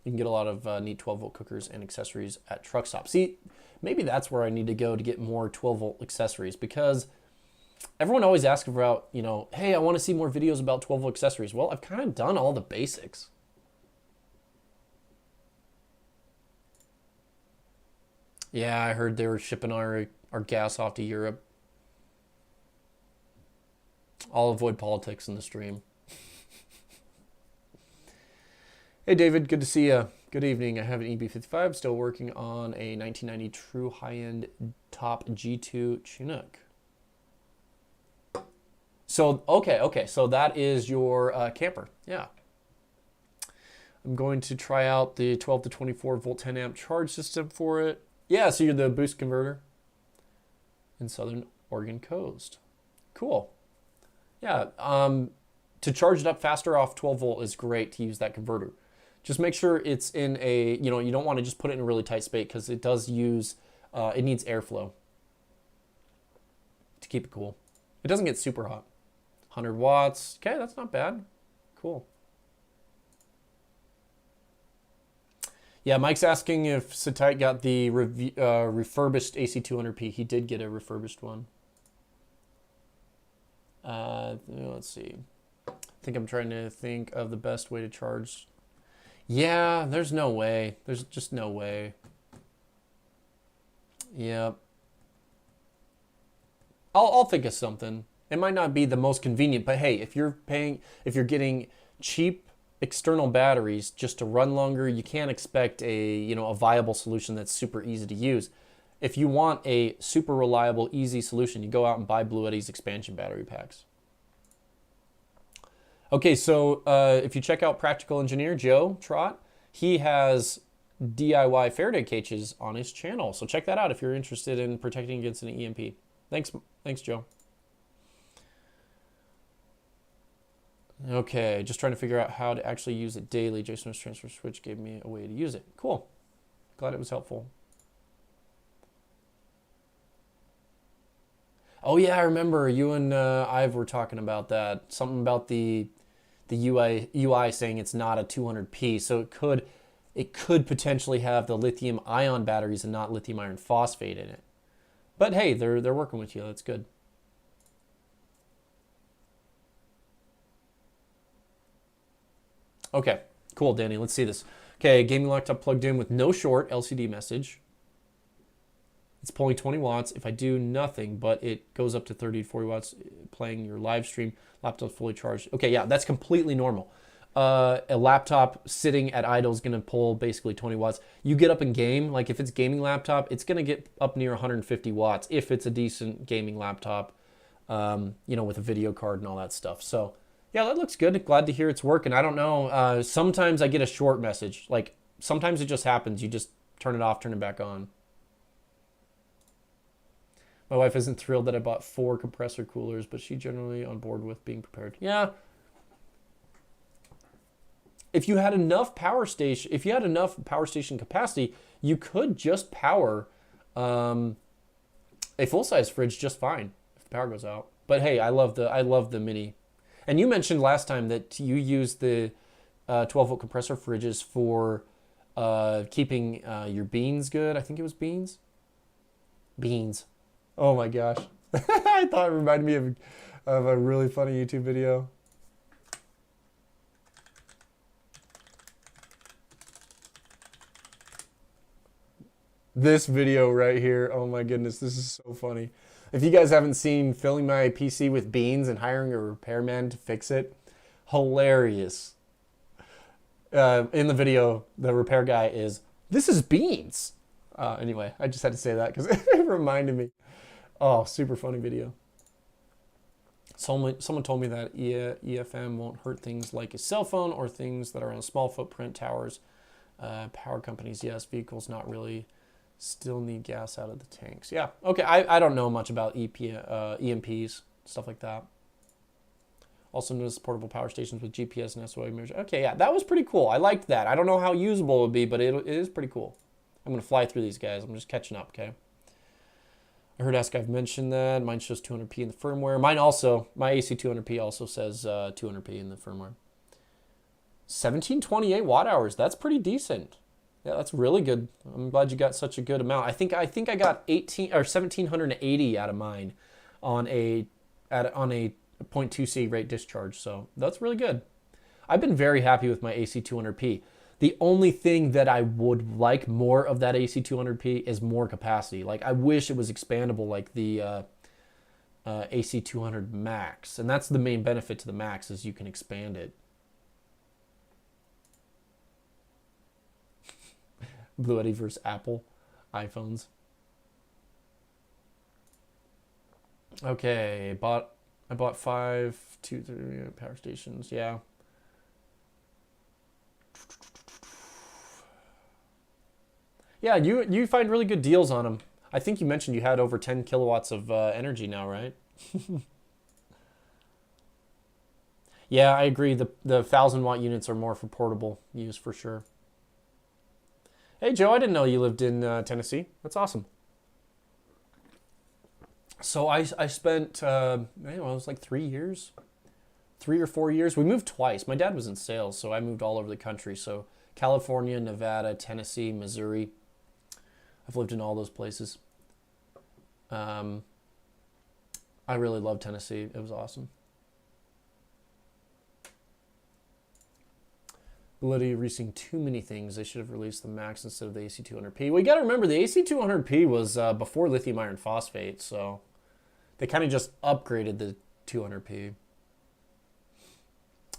You can get a lot of neat 12 volt cookers and accessories at truck stops. See, maybe that's where I need to go to get more 12 volt accessories, because everyone always asks about, you know, hey, I want to see more videos about 12 volt accessories. Well, I've kind of done all the basics. Yeah, I heard they were shipping our gas off to Europe. I'll avoid politics in the stream. Hey, David, good to see you. Good evening. I have an EB55, still working on a 1990 true high-end top G2 Chinook. So, okay, so that is your camper. Yeah. I'm going to try out the 12 to 24 volt 10 amp charge system for it. Yeah, so you're the boost converter in Southern Oregon coast. Cool. Yeah, to charge it up faster off 12 volt is great to use that converter. Just make sure it's in a, you know, you don't want to just put it in a really tight space, because it does use It needs airflow to keep it cool. It doesn't get super hot. 100 watts. Okay, that's not bad. Cool. Yeah, Mike's asking if Satite got the refurbished AC200P. He did get a refurbished one. Let's see. I think I'm trying to think of the best way to charge. Yeah, there's no way. There's just no way. Yep. I'll think of something. It might not be the most convenient, but hey, if you're getting cheap external batteries just to run longer, you can't expect a viable solution that's super easy to use. If you want a super reliable, easy solution, you go out and buy Blue Eddy's expansion battery packs. Okay, so if you check out Practical Engineer Joe Trott, he has DIY Faraday cages on his channel. So check that out if you're interested in protecting against an EMP. Thanks, Joe. Okay, just trying to figure out how to actually use it daily. Jason's transfer switch gave me a way to use it. Cool. Glad it was helpful. Oh yeah, I remember you and Ive were talking about that. Something about the UI saying it's not a 200p, so it could potentially have the lithium ion batteries and not lithium iron phosphate in it. But hey, they're working with you. That's good. Okay, cool, Danny. Let's see this. Okay, gaming laptop plugged in with no short, LCD message. It's pulling 20 watts. If I do nothing, but it goes up to 30 to 40 watts playing your live stream, laptop's fully charged. Okay, yeah, that's completely normal. A laptop sitting at idle is going to pull basically 20 watts. You get up in game, like if it's gaming laptop, it's going to get up near 150 watts if it's a decent gaming laptop, with a video card and all that stuff. So, yeah, that looks good. Glad to hear it's working. I don't know. Sometimes I get a short message. Like, sometimes it just happens. You just turn it off, turn it back on. My wife isn't thrilled that I bought 4 compressor coolers, but she's generally on board with being prepared. Yeah. If you had enough power station capacity, you could just power a full-size fridge just fine if the power goes out. But hey, I love the mini. And you mentioned last time that you use the 12-volt compressor fridges for keeping your beans good. I think it was beans. Beans. Oh my gosh. I thought it reminded me of a really funny YouTube video. This video right here, oh my goodness, this is so funny. If you guys haven't seen filling my PC with beans and hiring a repairman to fix it, hilarious. In the video, the repair guy is, "This is beans." Anyway, I just had to say that because it reminded me. Oh, super funny video. Someone told me that EFM won't hurt things like a cell phone or things that are on small footprint towers. Power companies, yes. Vehicles, not really. Still need gas out of the tanks. Yeah, okay. I don't know much about EMPs, stuff like that. Also noticed portable power stations with GPS and SOA measure. Okay, yeah, that was pretty cool. I liked that. I don't know how usable it would be, but it is pretty cool. I'm going to fly through these guys. I'm just catching up, okay? I heard I've mentioned that. Mine shows 200p in the firmware. My AC200p also says 200p in the firmware. 1728 watt hours. That's pretty decent. Yeah, that's really good. I'm glad you got such a good amount. I think I got 1780 out of mine on a 0.2C rate discharge. So that's really good. I've been very happy with my AC200p. The only thing that I would like more of that AC200p is more capacity. Like, I wish it was expandable like the AC200 Max. And that's the main benefit to the Max, is you can expand it. Blue Eddy versus Apple iPhones. Okay, I bought 5 230 power stations. Yeah. Yeah, you find really good deals on them. I think you mentioned you had over 10 kilowatts of energy now, right? Yeah, I agree. The 1,000-watt units are more for portable use for sure. Hey, Joe, I didn't know you lived in Tennessee. That's awesome. So I spent, it was like 3 years, 3 or 4 years. We moved twice. My dad was in sales, so I moved all over the country. So California, Nevada, Tennessee, Missouri. I've lived in all those places. I really love Tennessee. It was awesome. Validity releasing too many things. They should have released the Max instead of the AC200P. Well, you got to remember the AC200P was before lithium iron phosphate, so they kind of just upgraded the 200P.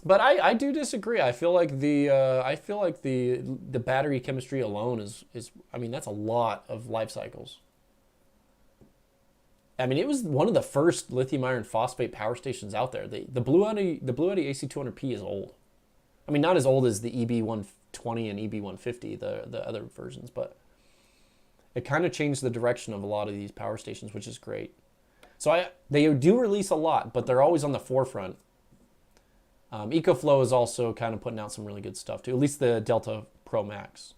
But I do disagree. I feel like the battery chemistry alone is I mean, that's a lot of life cycles. I mean, it was one of the first lithium iron phosphate power stations out there. The Blue Yeti AC200P is old. I mean, not as old as the EB120 and EB150, the other versions, but it kind of changed the direction of a lot of these power stations, which is great. So they do release a lot, but they're always on the forefront. EcoFlow is also kind of putting out some really good stuff too, at least the Delta Pro Max.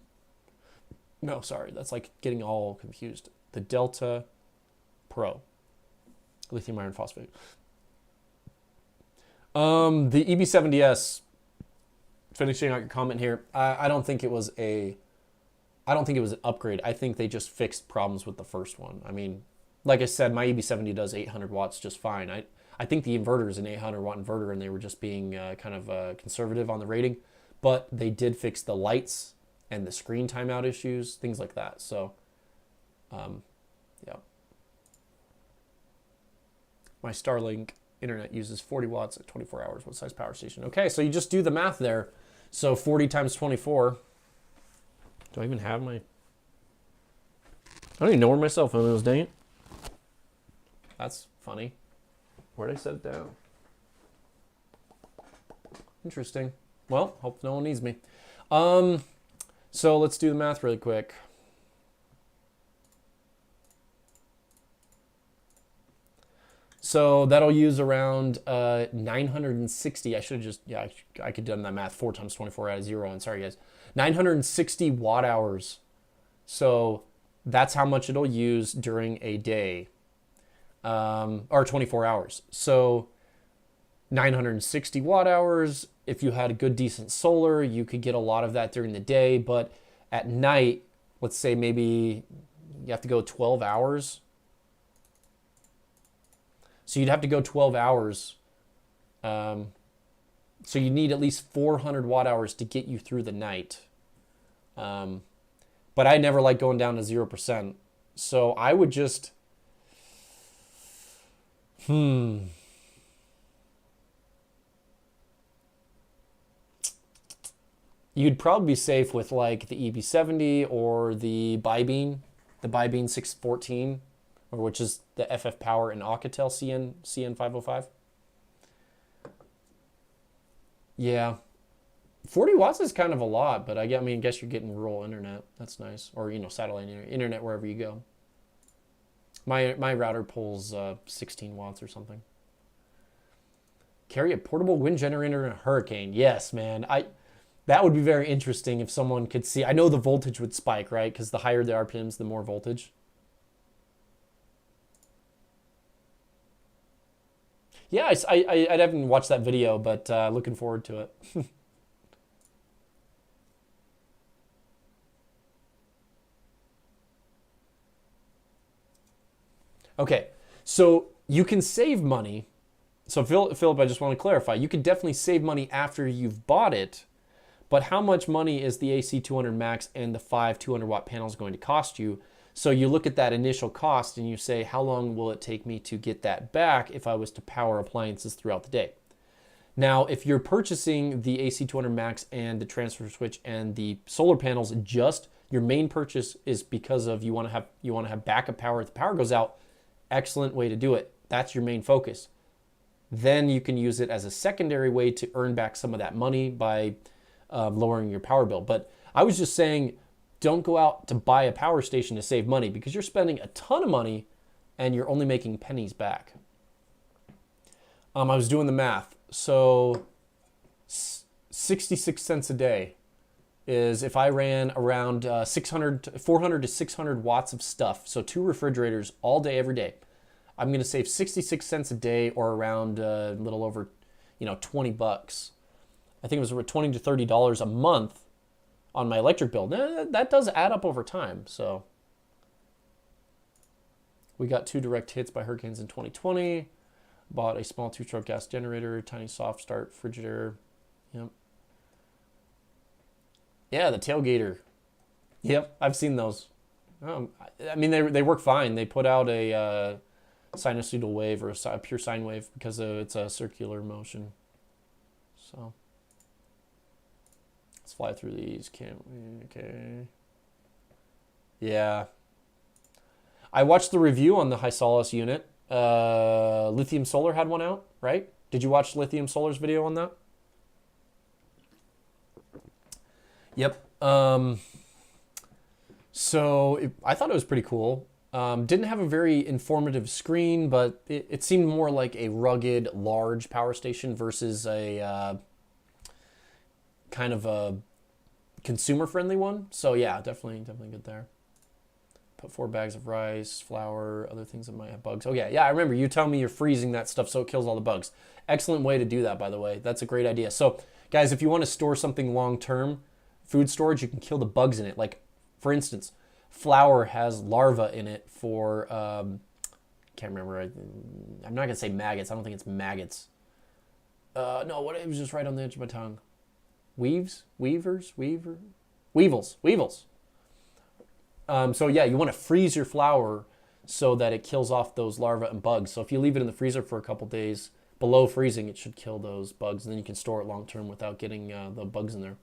No, sorry, that's like getting all confused. The Delta Pro, lithium iron phosphate. The EB70S, finishing out your comment here, I don't think it was an upgrade. I think they just fixed problems with the first one. I mean, like I said, my EB70 does 800 watts just fine. I think the inverter is an 800 watt inverter, and they were just being kind of conservative on the rating, but they did fix the lights and the screen timeout issues, things like that. So, yeah. My Starlink internet uses 40 watts at 24 hours. What size power station? Okay, so you just do the math there. So 40 times 24. Do I even have my... I don't even know where my cell phone is, dang it. That's funny. Where'd I set it down? Interesting. Well, hope no one needs me. So let's do the math really quick. So that'll use around 960. I should have just, yeah, I could have done that math. 4 times 24 out of 0. And sorry, guys. 960 watt hours. So that's how much it'll use during a day. Or 24 hours. So 960 watt hours. If you had a good, decent solar, you could get a lot of that during the day. But at night, let's say maybe you have to go 12 hours. So you'd have to go 12 hours. So you need at least 400 watt hours to get you through the night. But I never like going down to 0%. So I would just... You'd probably be safe with like the EB70 or the Bibeam 614, or which is the FF Power and Alcatel CN505. Yeah. 40 watts is kind of a lot, but I guess you're getting rural internet. That's nice. Or, satellite internet wherever you go. My router pulls 16 watts or something. Carry a portable wind generator in a hurricane. Yes, man. That would be very interesting if someone could see. I know the voltage would spike, right? Because the higher the RPMs, the more voltage. Yeah, I haven't watched that video, but looking forward to it. Okay, so you can save money. So Philip, I just want to clarify. You can definitely save money after you've bought it, but how much money is the AC200 Max and the 5 200-watt panels going to cost you? So you look at that initial cost and you say, how long will it take me to get that back if I was to power appliances throughout the day? Now, if you're purchasing the AC200 Max and the transfer switch and the solar panels, just your main purchase is because of you want to have backup power if the power goes out. Excellent way to do it. That's your main focus. Then you can use it as a secondary way to earn back some of that money by lowering your power bill. But I was just saying, don't go out to buy a power station to save money because you're spending a ton of money and you're only making pennies back. I was doing the math. So 66 cents a day is if I ran around 400 to 600 watts of stuff, so 2 refrigerators all day, every day, I'm going to save 66 cents a day, or around a little over, $20. I think it was over $20 to $30 a month on my electric bill. That does add up over time. So we got 2 direct hits by hurricanes in 2020. Bought a small 2-stroke gas generator, tiny soft start Frigidaire. Yep. Yeah, the tailgater. Yep, I've seen those. I mean, they work fine. They put out a sinusoidal wave, or a pure sine wave, because it's a circular motion. So let's fly through these. Okay. Yeah. I watched the review on the Hysolus unit. Lithium Solar had one out, right? Did you watch Lithium Solar's video on that? Yep. So I thought it was pretty cool. Didn't have a very informative screen, but it seemed more like a rugged, large power station versus a kind of a consumer-friendly one. So yeah, definitely good there. Put 4 bags of rice, flour, other things that might have bugs. Oh yeah, I remember you telling me you're freezing that stuff so it kills all the bugs. Excellent way to do that, by the way. That's a great idea. So guys, if you want to store something long-term, food storage, you can kill the bugs in it. Like, for instance, flour has larvae in it for, can't remember. I'm not going to say maggots. I don't think it's maggots. No, it was just right on the edge of my tongue. Weevils. So yeah, you want to freeze your flour so that it kills off those larvae and bugs. So if you leave it in the freezer for a couple days below freezing, it should kill those bugs. And then you can store it long term without getting the bugs in there.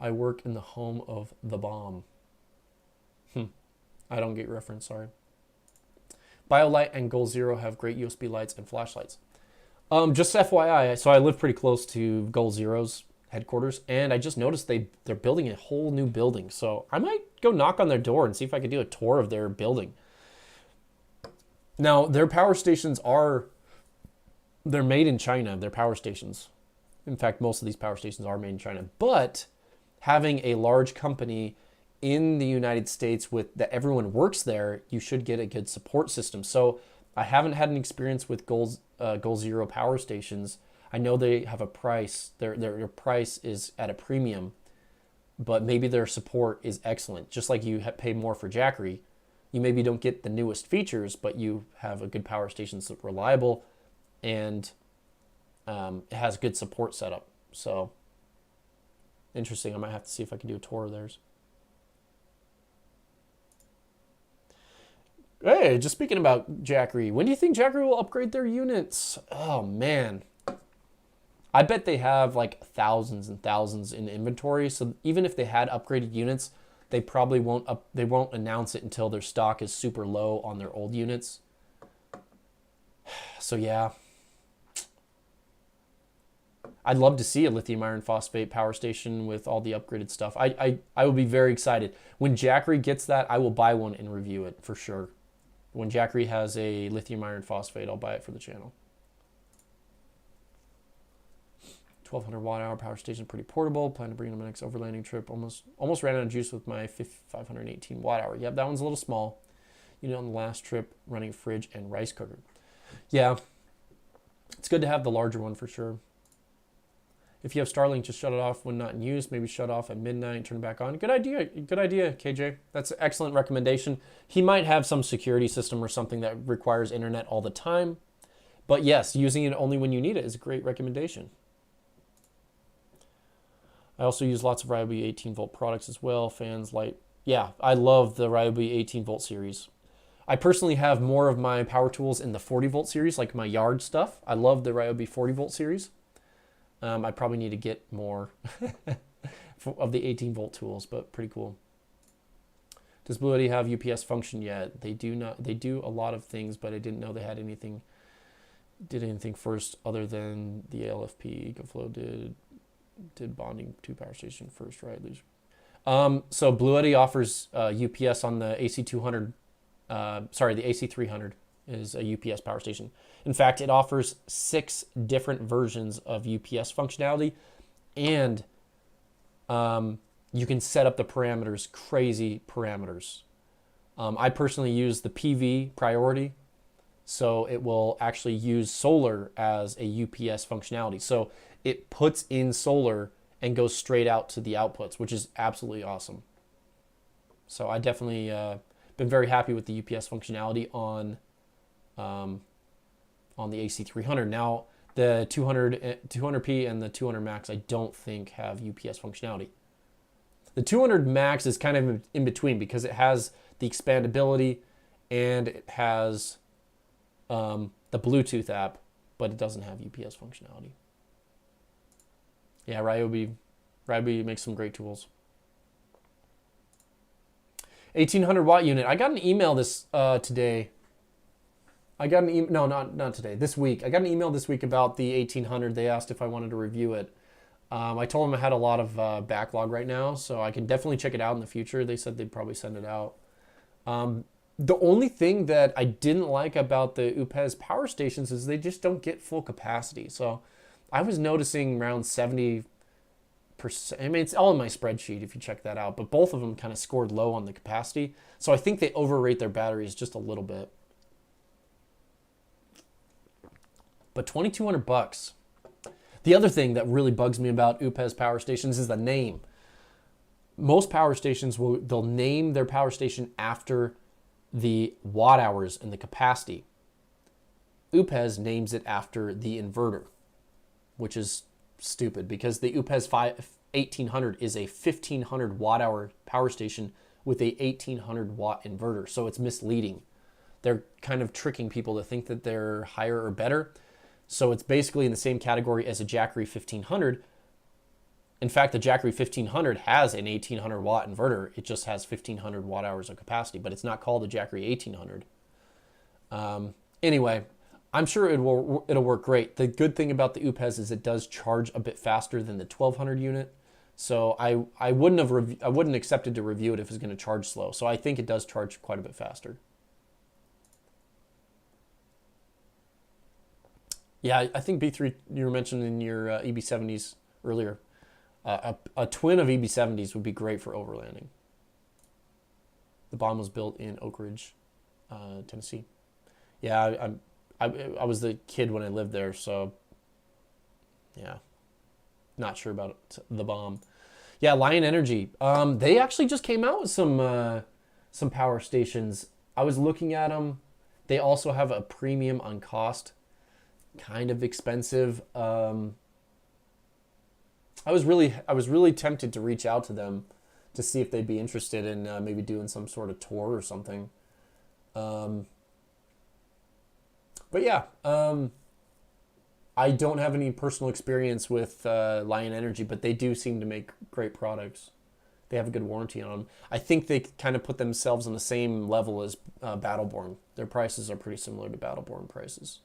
I work in the home of the bomb. I don't get reference, sorry. BioLite and Goal Zero have great USB lights and flashlights. Just FYI, so I live pretty close to Goal Zero's headquarters, and I just noticed they're building a whole new building. So I might go knock on their door and see if I could do a tour of their building. Now, their power stations they're made in China, their power stations. In fact, most of these power stations are made in China, but having a large company in the United States that everyone works there, you should get a good support system. So I haven't had an experience with Goal Zero power stations. I know they have a price. Their price is at a premium, but maybe their support is excellent. Just like you pay more for Jackery, you maybe don't get the newest features, but you have a good power station that's reliable, and it has good support setup. So interesting. I might have to see if I can do a tour of theirs. Hey, just speaking about Jackery, when do you think Jackery will upgrade their units? Oh man, I bet they have like thousands and thousands in inventory. So even if they had upgraded units, they probably won't announce it until their stock is super low on their old units. So yeah, I'd love to see a lithium iron phosphate power station with all the upgraded stuff. I will be very excited. When Jackery gets that, I will buy one and review it for sure. When Jackery has a lithium iron phosphate, I'll buy it for the channel. 1200 watt hour power station, pretty portable. Plan to bring it on my next overlanding trip. Almost ran out of juice with my 518 watt hour. Yep, that one's a little small. You know, on the last trip, running fridge and rice cooker. Yeah, it's good to have the larger one for sure. If you have Starlink, just shut it off when not in use. Maybe shut off at midnight and turn it back on. Good idea, KJ. That's an excellent recommendation. He might have some security system or something that requires internet all the time. But yes, using it only when you need it is a great recommendation. I also use lots of Ryobi 18 volt products as well. Fans, light. Yeah, I love the Ryobi 18 volt series. I personally have more of my power tools in the 40 volt series, like my yard stuff. I love the Ryobi 40 volt series. I probably need to get more of the 18 volt tools, but pretty cool. Does Blue Eddy have UPS function yet? They do not. They do a lot of things, but I didn't know they had anything. Did anything first other than the LFP? EcoFlow did bonding to power station first, right? So Blue Eddy offers UPS on the AC200. Sorry, the AC300 is a UPS power station. In fact, it offers 6 different versions of UPS functionality, and you can set up the parameters, crazy parameters. I personally use the PV priority, so it will actually use solar as a UPS functionality. So it puts in solar and goes straight out to the outputs, which is absolutely awesome. So I definitely been very happy with the UPS functionality on the AC300. Now the 200p and the 200 Max I don't think have UPS functionality. The 200 Max is kind of in between because it has the expandability and it has the Bluetooth app, but it doesn't have UPS functionality. Yeah, Ryobi makes some great tools. 1800 watt unit. I got an email this today. I got an email, no, not today, this week. I got an email this week about the 1800. They asked if I wanted to review it. I told them I had a lot of backlog right now, so I can definitely check it out in the future. They said they'd probably send it out. The only thing that I didn't like about the UPS power stations is they just don't get full capacity. So I was noticing around 70%. I mean, it's all in my spreadsheet if you check that out, but both of them kind of scored low on the capacity. So I think they overrate their batteries just a little bit. But $2,200. The other thing that really bugs me about UPS power stations is the name. Most power stations they'll name their power station after the watt hours and the capacity. UPS names it after the inverter, which is stupid because the UPS 1800 is a 1500 watt hour power station with a 1800 watt inverter. So it's misleading. They're kind of tricking people to think that they're higher or better. So it's basically in the same category as a Jackery 1500. In fact, the Jackery 1500 has an 1800 watt inverter. It just has 1500 watt hours of capacity, but it's not called a Jackery 1800. Anyway, I'm sure it'll work great. The good thing about the UPS is it does charge a bit faster than the 1200 unit. So I wouldn't accepted to review it if it's going to charge slow. So I think it does charge quite a bit faster. Yeah, I think B3 you were mentioning in your EB70s earlier. A twin of EB70s would be great for overlanding. The bomb was built in Oak Ridge, Tennessee. Yeah, I was the kid when I lived there, so yeah, not sure about the bomb. Yeah, Lion Energy. They actually just came out with some power stations. I was looking at them. They also have a premium on cost, kind of expensive. I was really tempted to reach out to them to see if they'd be interested in maybe doing some sort of tour or something. But yeah, I don't have any personal experience with Lion Energy, but they do seem to make great products. They have a good warranty on them. I think they kind of put themselves on the same level as Battleborn. Their prices are pretty similar to Battleborn prices.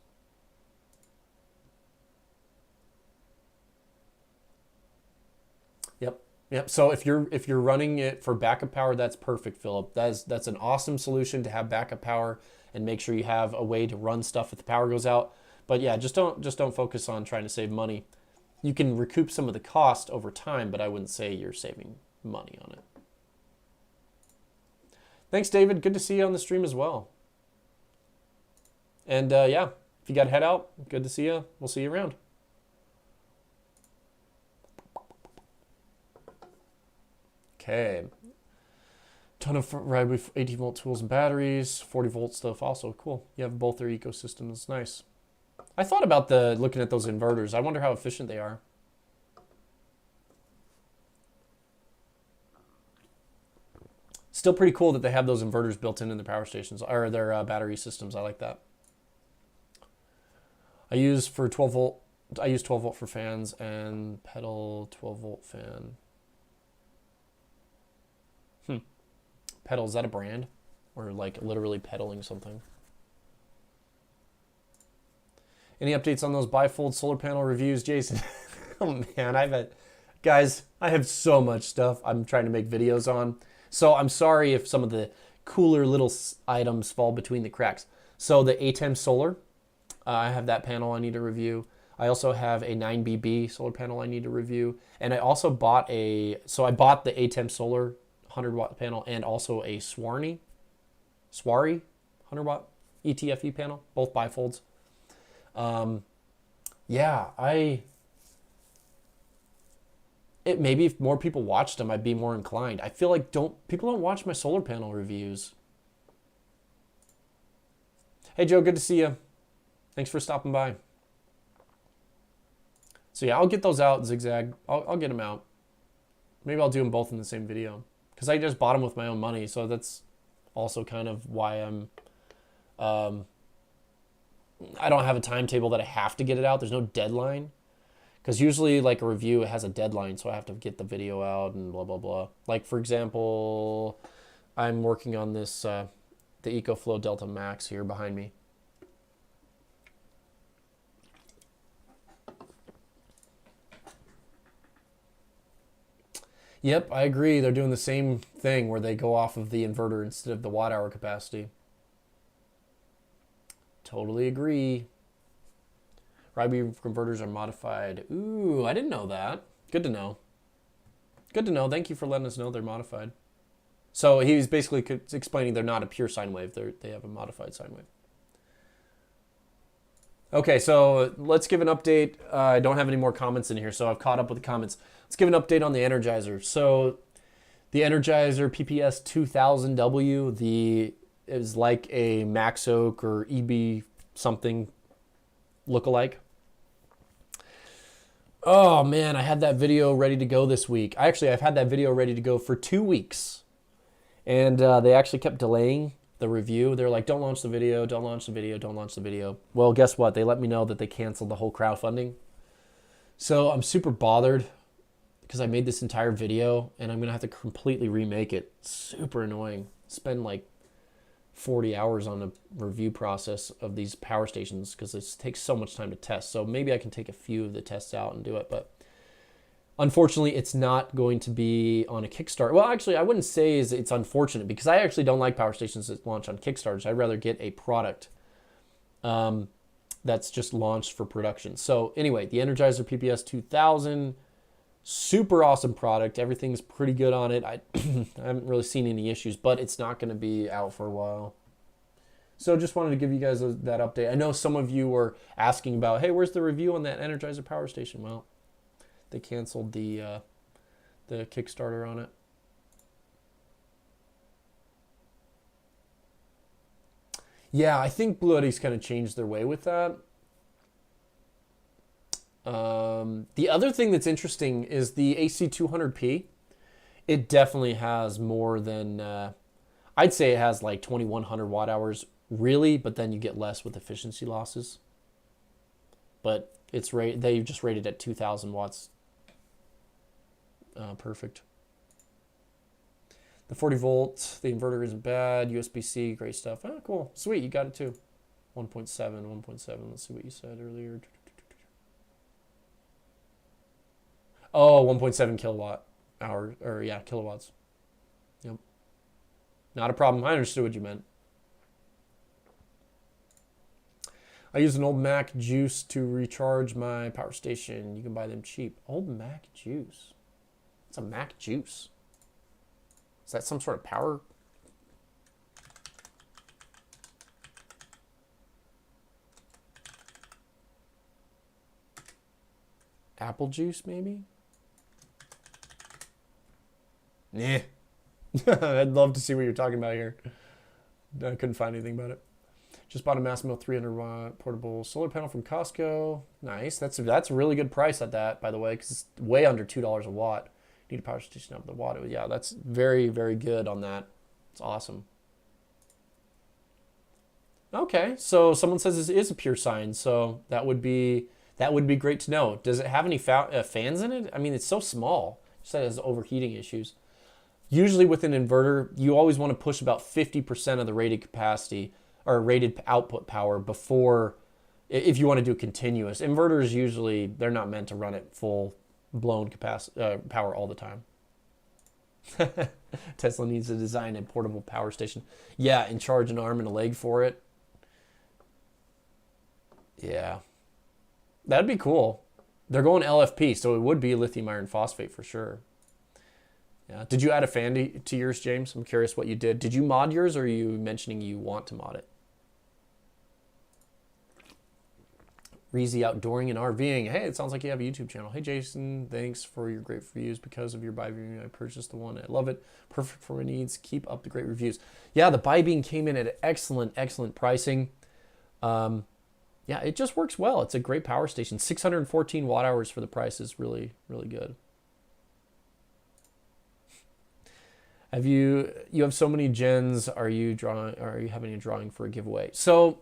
Yep. So if you're running it for backup power, that's perfect, Philip. That's an awesome solution to have backup power and make sure you have a way to run stuff if the power goes out. But yeah, just don't focus on trying to save money. You can recoup some of the cost over time, but I wouldn't say you're saving money on it. Thanks, David. Good to see you on the stream as well. And yeah, if you got to head out, good to see you. We'll see you around. Okay. Ton of 18 volt tools and batteries, 40 volt stuff also. Cool. You have both their ecosystems. Nice. I thought about looking at those inverters. I wonder how efficient they are. Still pretty cool that they have those inverters built in the power stations or their battery systems. I like that. I use 12 volt for fans and pedal 12 volt fan. Pedal, is that a brand? Or like literally pedaling something? Any updates on those bifold solar panel reviews, Jason? Oh man, guys, I have so much stuff I'm trying to make videos on. So I'm sorry if some of the cooler little items fall between the cracks. So the ATEM solar, I have that panel I need to review. I also have a 9BB solar panel I need to review. And I also bought I bought the ATEM solar 100 watt panel and also a Swarny. Swari 100-watt ETFE panel, both bifolds. Yeah, maybe if more people watched them, I'd be more inclined. I feel like people don't watch my solar panel reviews. Hey Joe, good to see you. Thanks for stopping by. So yeah, I'll get those out, Zigzag. I'll get them out. Maybe I'll do them both in the same video, because I just bought them with my own money. So that's also kind of why I don't have a timetable that I have to get it out. There's no deadline, because usually like a review, it has a deadline, so I have to get the video out and blah blah blah. Like for example, I'm working on this the EcoFlow Delta Max here behind me. Yep, I agree. They're doing the same thing where they go off of the inverter instead of the watt-hour capacity. Totally agree. Ribey converters are modified. Ooh, I didn't know that. Good to know. Good to know. Thank you for letting us know they're modified. So he was basically explaining they're not a pure sine wave. They have a modified sine wave. Okay, so let's give an update. I don't have any more comments in here, so I've caught up with the comments. Let's give an update on the Energizer. So the Energizer PPS 2000W, is like a Max Oak or EB something lookalike. Oh man, I had that video ready to go this week. I've had that video ready to go for 2 weeks. And they actually kept delaying the review. They're like, don't launch the video, don't launch the video, don't launch the video. Well, guess what? They let me know that they canceled the whole crowdfunding. So I'm super bothered because I made this entire video and I'm going to have to completely remake it. Super annoying. Spend like 40 hours on a review process of these power stations because it takes so much time to test. So maybe I can take a few of the tests out and do it, but unfortunately, it's not going to be on a Kickstarter. Well, actually, I wouldn't say it's unfortunate because I actually don't like power stations that launch on Kickstarters. I'd rather get a product that's just launched for production. So anyway, the Energizer PPS 2000, super awesome product. Everything's pretty good on it. I haven't really seen any issues, but it's not going to be out for a while. So just wanted to give you guys that update. I know some of you were asking about, hey, where's the review on that Energizer power station? Well, they canceled the Kickstarter on it. Yeah, I think Blue Eddy's kind of changed their way with that. The other thing that's interesting is the AC200P. It definitely has more than, I'd say it has like 2100 watt hours really, but then you get less with efficiency losses. But they just rated at 2000 watts. Perfect. The 40 volt, the inverter isn't bad. USB-C, great stuff. Oh, cool. Sweet, you got it too. 1.7, 1.7. Let's see what you said earlier. Oh, 1.7 kilowatt hour, or yeah, kilowatts. Yep. Not a problem. I understood what you meant. I use an old Mac Juice to recharge my power station. You can buy them cheap. Old Mac Juice. It's a Mac Juice. Is that some sort of power? Apple juice, maybe? Nah. I'd love to see what you're talking about here. I couldn't find anything about it. Just bought a Massimo 300 watt portable solar panel from Costco. Nice. That's a really good price at that, by the way, because it's way under $2 a watt. Need a power station up the watt. Yeah, that's very, very good on that. It's awesome. Okay, so someone says this is a pure sine, so that would be great to know. Does it have any fans in it? I mean, it's so small. It said it has overheating issues. Usually with an inverter, you always want to push about 50% of the rated capacity or rated output power before, if you want to do continuous. Inverters usually, they're not meant to run at full blown capacity power all the time. Tesla needs to design a portable power station. Yeah, and charge an arm and a leg for it. Yeah. That'd be cool. They're going LFP, so it would be lithium iron phosphate for sure. Yeah. Did you add a fan to yours, James? I'm curious what you did. Did you mod yours, or are you mentioning you want to mod it? Reezy outdooring and RVing. Hey, it sounds like you have a YouTube channel. Hey, Jason, thanks for your great reviews. Because of your buy beam, I purchased the one. I love it. Perfect for my needs. Keep up the great reviews. Yeah, the buy beam came in at excellent pricing. Yeah, it just works well. It's a great power station. 614 watt hours for the price is really, really good. You have so many gens. Are you having a drawing for a giveaway? So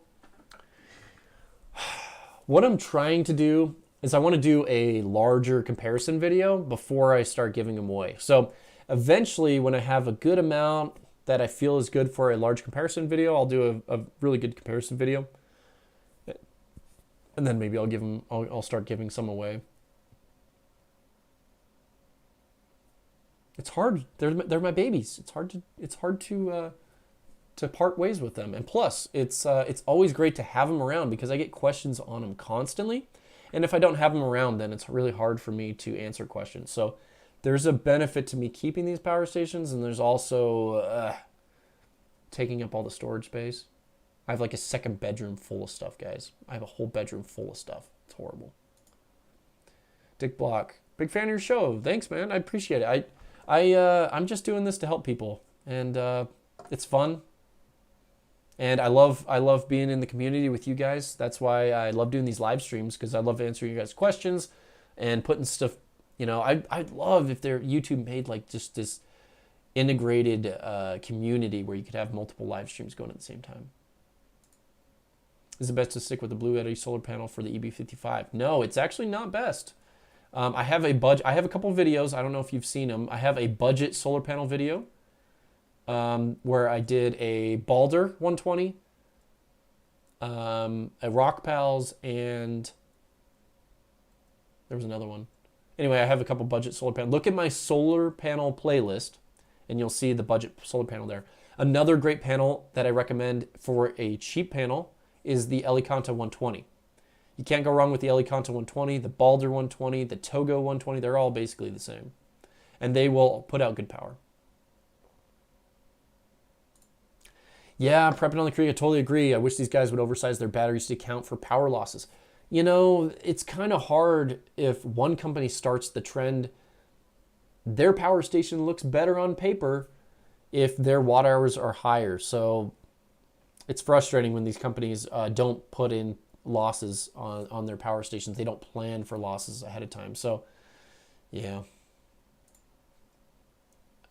what I'm trying to do is I want to do a larger comparison video before I start giving them away. So eventually, when I have a good amount that I feel is good for a large comparison video, I'll do a really good comparison video. And then maybe I'll start giving some away. It's hard. They're my babies. It's hard to part ways with them. And plus, it's always great to have them around because I get questions on them constantly. And if I don't have them around, then it's really hard for me to answer questions. So there's a benefit to me keeping these power stations, and there's also taking up all the storage space. I have like a second bedroom full of stuff, guys. I have a whole bedroom full of stuff. It's horrible. Dick Block, big fan of your show. Thanks, man. I appreciate it. I'm just doing this to help people, and it's fun. And I love being in the community with you guys. That's why I love doing these live streams, because I love answering you guys' questions and putting stuff. You know, I'd love if YouTube made like just this integrated community where you could have multiple live streams going at the same time. Is it best to stick with the Blue Yeti solar panel for the EB55? No, it's actually not best. I have a couple videos. I don't know if you've seen them. I have a budget solar panel video where I did a Balder 120, a Rock Pals, and there was another one. Anyway, I have a couple budget solar panels. Look at my solar panel playlist, and you'll see the budget solar panel there. Another great panel that I recommend for a cheap panel is the Elecanta 120. You can't go wrong with the Elecanta 120, the Balder 120, the Togo 120. They're all basically the same. And they will put out good power. Yeah, prepping on the creek, I totally agree. I wish these guys would oversize their batteries to account for power losses. You know, it's kind of hard if one company starts the trend. Their power station looks better on paper if their watt hours are higher. So it's frustrating when these companies don't put in losses on their power stations. They don't plan for losses ahead of time. So, yeah.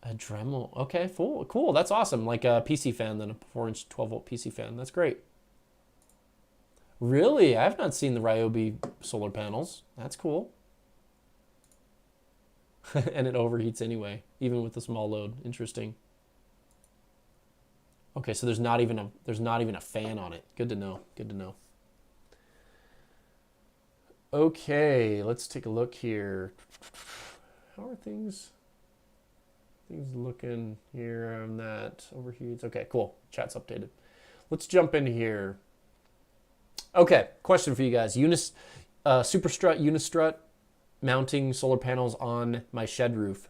A Dremel. Okay, cool. That's awesome. Like a PC fan, then a 4-inch 12-volt PC fan. That's great. Really? I have not seen the Ryobi solar panels. That's cool. And it overheats anyway, even with the small load. Interesting. Okay, so there's not even a fan on it. Good to know. Good to know. Okay, let's take a look here. How are things looking here on that? Overheats. Okay, cool. Chat's updated. Let's jump in here. Okay, question for you guys. Superstrut Unistrut mounting solar panels on my shed roof.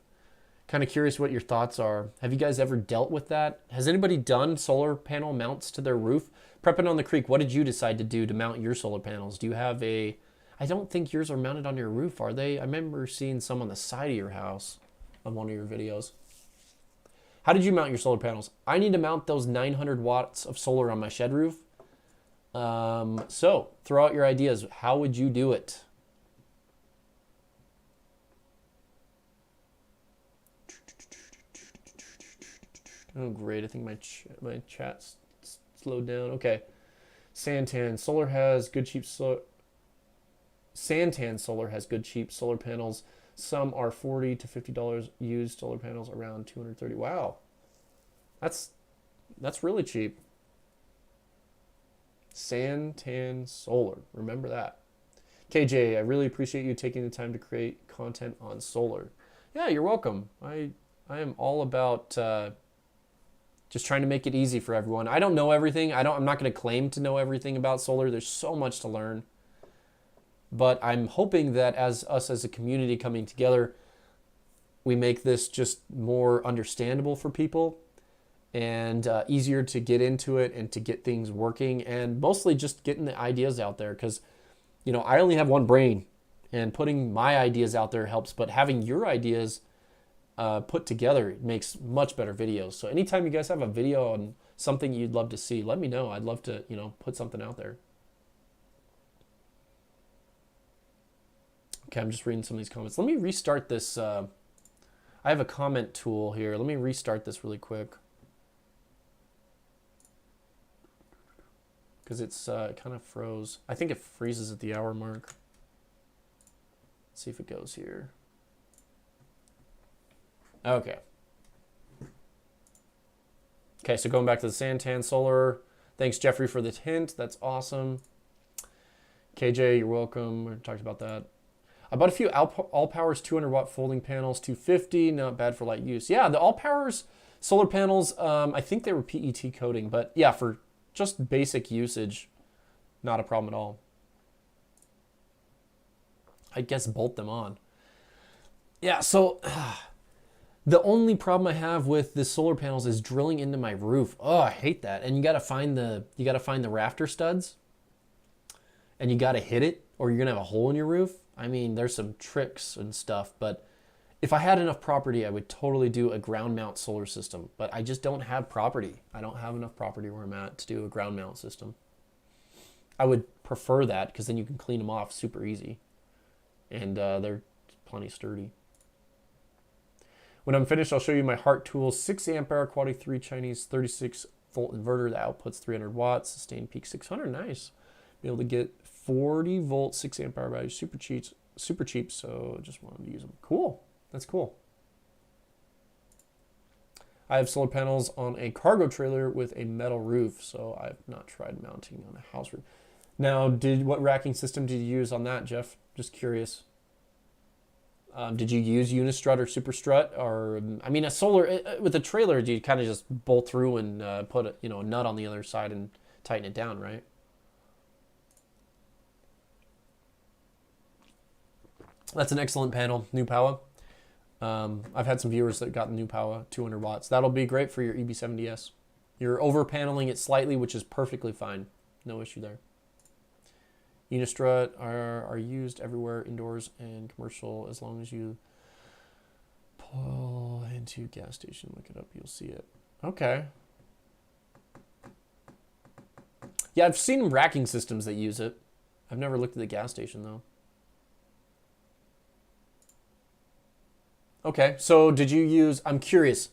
Kind of curious what your thoughts are. Have you guys ever dealt with that? Has anybody done solar panel mounts to their roof? Prepping on the Creek, what did you decide to do to mount your solar panels? Do you have I don't think yours are mounted on your roof, are they? I remember seeing some on the side of your house on one of your videos. How did you mount your solar panels? I need to mount those 900 watts of solar on my shed roof. So throw out your ideas. How would you do it? Oh, great. I think my chat's slowed down. Okay. Santan Solar has good cheap Santan Solar has good cheap solar panels. Some are $40 to $50 used solar panels, around $230. Wow. That's really cheap. Santan Solar. Remember that. KJ, I really appreciate you taking the time to create content on solar. Yeah, you're welcome. I am all about just trying to make it easy for everyone. I don't know everything. I'm not going to claim to know everything about solar. There's so much to learn. But I'm hoping that as a community coming together, we make this just more understandable for people and easier to get into it and to get things working, and mostly just getting the ideas out there, because you know, I only have one brain, and putting my ideas out there helps, but having your ideas put together makes much better videos. So anytime you guys have a video on something you'd love to see, let me know. I'd love to, you know, put something out there. Okay, I'm just reading some of these comments. Let me restart this. I have a comment tool here. Let me restart this really quick, because it's kind of froze. I think it freezes at the hour mark. Let's see if it goes here. Okay. Okay, so going back to the Santan Solar. Thanks, Jeffrey, for the hint. That's awesome. KJ, you're welcome. We talked about that. I bought a few All Powers 200 watt folding panels, 250, not bad for light use. Yeah, the All Powers solar panels, I think they were PET coating, but yeah, for just basic usage, not a problem at all. I guess bolt them on. Yeah, so the only problem I have with the solar panels is drilling into my roof. Oh, I hate that. And you got to find the rafter studs, and you got to hit it, or you're going to have a hole in your roof. I mean, there's some tricks and stuff, but if I had enough property, I would totally do a ground mount solar system, but I just don't have property. I don't have enough property where I'm at to do a ground mount system. I would prefer that, because then you can clean them off super easy, and they're plenty sturdy. When I'm finished, I'll show you my Heart Tools 6 amp hour quality 3 Chinese 36 volt inverter that outputs 300 watts, sustained peak 600. Nice. Be able to get 40 volt 6 amp hour batteries, super cheap, so just wanted to use them. Cool. That's cool. I have solar panels on a cargo trailer with a metal roof, so I've not tried mounting on a house roof. Now, what racking system did you use on that, Jeff? Just curious. Did you use Unistrut or Superstrut, or I mean, a solar with a trailer? Do you kind of just bolt through and put a nut on the other side and tighten it down, right? That's an excellent panel, New Power. I've had some viewers that got the New Power 200 watts. That'll be great for your EB70S. You're over paneling it slightly, which is perfectly fine. No issue there. Unistrut are used everywhere, indoors and commercial, as long as you pull into gas station. Look it up, you'll see it. Okay. Yeah, I've seen racking systems that use it. I've never looked at the gas station, though. Okay, so did you use, I'm curious,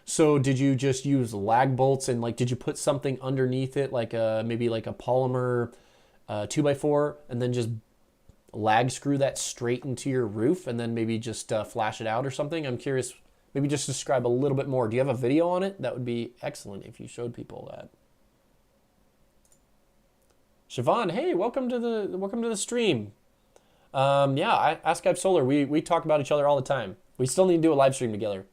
so did you just use lag bolts, and like, did you put something underneath it, like maybe like a polymer 2x4, and then just lag screw that straight into your roof, and then maybe just flash it out or something? I'm curious, maybe just describe a little bit more. Do you have a video on it? That would be excellent if you showed people that. Siobhan, hey, welcome to the stream. Yeah, Ask Guy Solar, we talk about each other all the time. We still need to do a live stream together.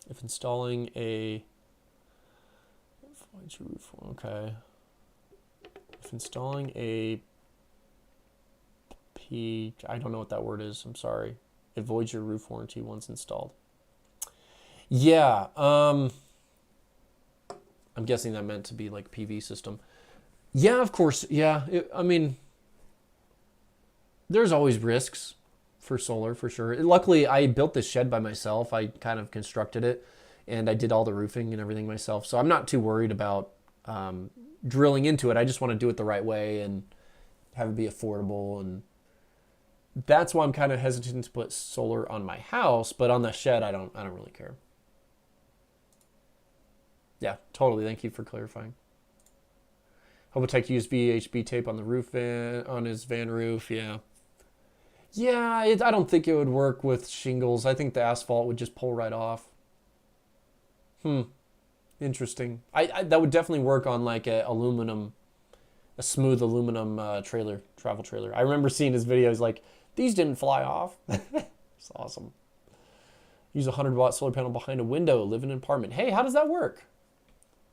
If installing a... Okay. If installing a P... I don't know what that word is. I'm sorry. It voids your roof warranty once installed. Yeah. I'm guessing that meant to be like PV system. Yeah, of course. Yeah. I mean, there's always risks for solar, for sure. Luckily, I built this shed by myself. I kind of constructed it, and I did all the roofing and everything myself. So I'm not too worried about drilling into it. I just want to do it the right way and have it be affordable. And that's why I'm kind of hesitant to put solar on my house, but on the shed, I don't really care. Yeah, totally. Thank you for clarifying. Hobotech used VHB tape on the roof on his van roof. Yeah. Yeah, I don't think it would work with shingles. I think the asphalt would just pull right off. Interesting. That would definitely work on like a smooth aluminum travel trailer. I remember seeing his videos like, these didn't fly off. It's awesome. Use a 100-watt solar panel behind a window, live in an apartment. Hey, how does that work?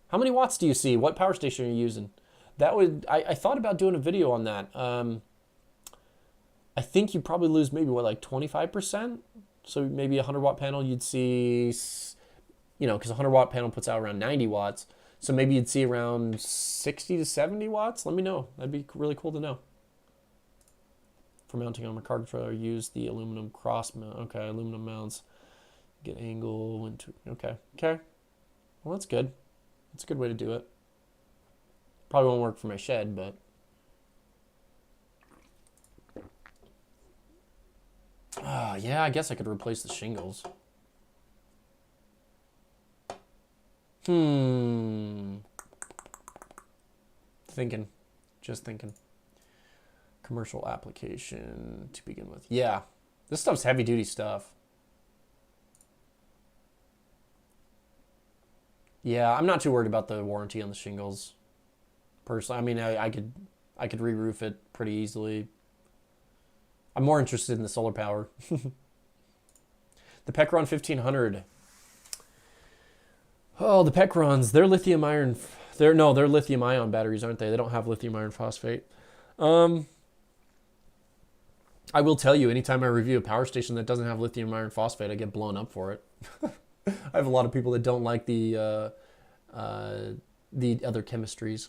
How many watts do you see? What power station are you using? That would, I thought about doing a video on that. I think you probably lose maybe what, like 25%. So maybe a 100-watt panel, you'd see, you know, because a 100-watt panel puts out around 90 watts. So maybe you'd see around 60 to 70 watts. Let me know. That'd be really cool to know. For mounting on a card trailer, use the aluminum cross mount. Okay, aluminum mounts. Get angle. Okay. Well, that's good. That's a good way to do it. Probably won't work for my shed, but. Yeah, I guess I could replace the shingles. Just thinking. Commercial application to begin with. Yeah, this stuff's heavy duty stuff. Yeah, I'm not too worried about the warranty on the shingles. Personally, I mean, I could re-roof it pretty easily. I'm more interested in the solar power. The Pecron 1500. Oh, the Pecrons, they're lithium iron. They're lithium ion batteries, aren't they? They don't have lithium iron phosphate. I will tell you, anytime I review a power station that doesn't have lithium iron phosphate, I get blown up for it. I have a lot of people that don't like the other chemistries.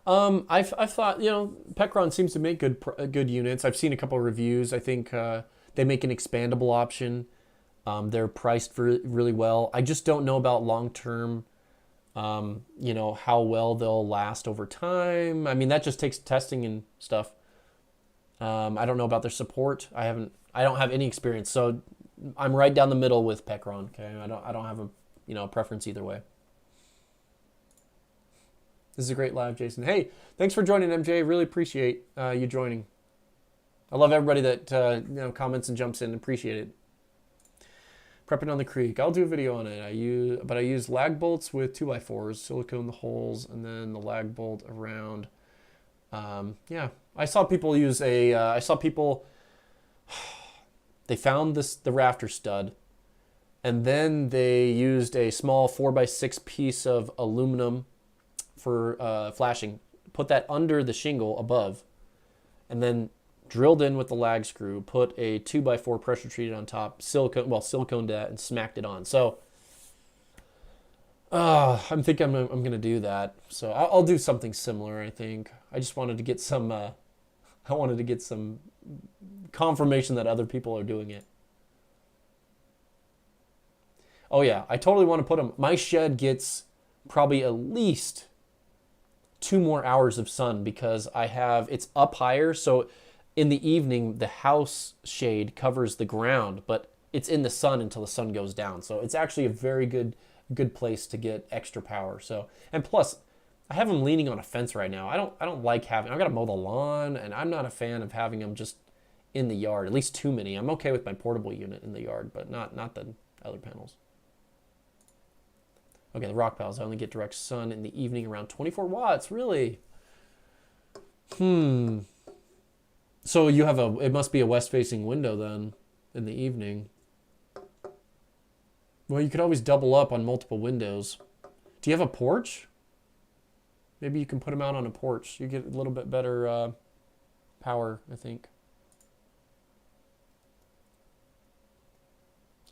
I've thought, you know, Pecron seems to make good units. I've seen a couple of reviews. I think they make an expandable option. They're priced really well. I just don't know about long-term, you know, how well they'll last over time. I mean, that just takes testing and stuff. I don't know about their support. I don't have any experience. So I'm right down the middle with Pecron. Okay. I don't have a preference either way. This is a great live, Jason. Hey, thanks for joining, MJ. Really appreciate you joining. I love everybody that comments and jumps in. Appreciate it. Prepping on the creek. I'll do a video on it. I use lag bolts with 2x4s, silicone the holes, and then the lag bolt around. Yeah, I saw people use they found the rafter stud, and then they used a small 4x6 piece of aluminum for flashing, put that under the shingle above, and then drilled in with the lag screw, put a 2x4 pressure treated on top, siliconed that, and smacked it on. So I'm thinking I'm going to do that. So I'll do something similar, I think. I just wanted to get some confirmation that other people are doing it. Oh yeah, I totally want to put them. My shed gets probably at least 2 more hours of sun because it's up higher, so in the evening the house shade covers the ground, but it's in the sun until the sun goes down. So it's actually a very good place to get extra power. So, and plus I have them leaning on a fence right now. I don't like having, I've got to mow the lawn, and I'm not a fan of having them just in the yard, at least too many. I'm okay with my portable unit in the yard, but not the other panels. Okay, the rock piles. I only get direct sun in the evening around 24 watts. Really? So it must be a west-facing window then in the evening. Well, you could always double up on multiple windows. Do you have a porch? Maybe you can put them out on a porch. You get a little bit better power, I think.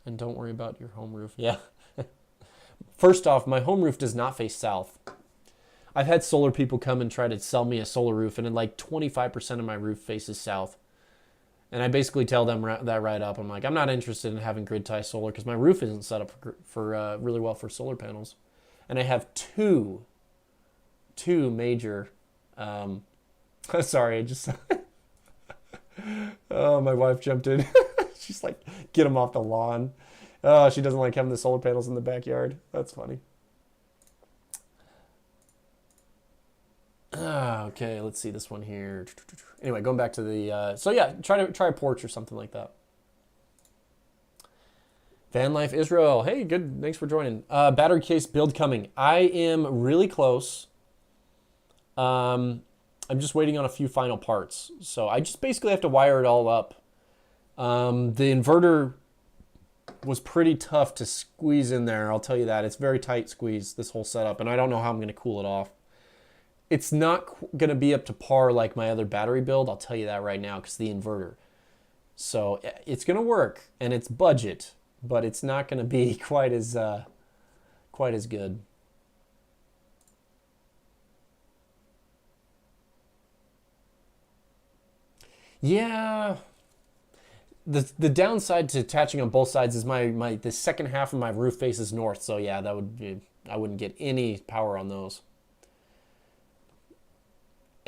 And don't worry about your home roof. Yeah. First off, my home roof does not face south. I've had solar people come and try to sell me a solar roof, and then like 25% of my roof faces south. And I basically tell them that right up. I'm like, I'm not interested in having grid tie solar because my roof isn't set up for really well for solar panels. And I have two major. Sorry, I just. Oh, my wife jumped in. She's like, get him off the lawn. Oh, she doesn't like having the solar panels in the backyard. That's funny. Okay, let's see this one here. Anyway, going back to the... so yeah, try a porch or something like that. Van Life Israel. Hey, good. Thanks for joining. Battery case build coming. I am really close. I'm just waiting on a few final parts. So I just basically have to wire it all up. The inverter was pretty tough to squeeze in there, I'll tell you that. It's very tight squeeze, this whole setup, and I don't know how I'm going to cool it off. It's not going to be up to par like my other battery build. I'll tell you that right now because the inverter. So it's going to work and it's budget, but it's not going to be quite as good. Yeah. The downside to attaching on both sides is the second half of my roof faces north. So yeah, that would be, I wouldn't get any power on those.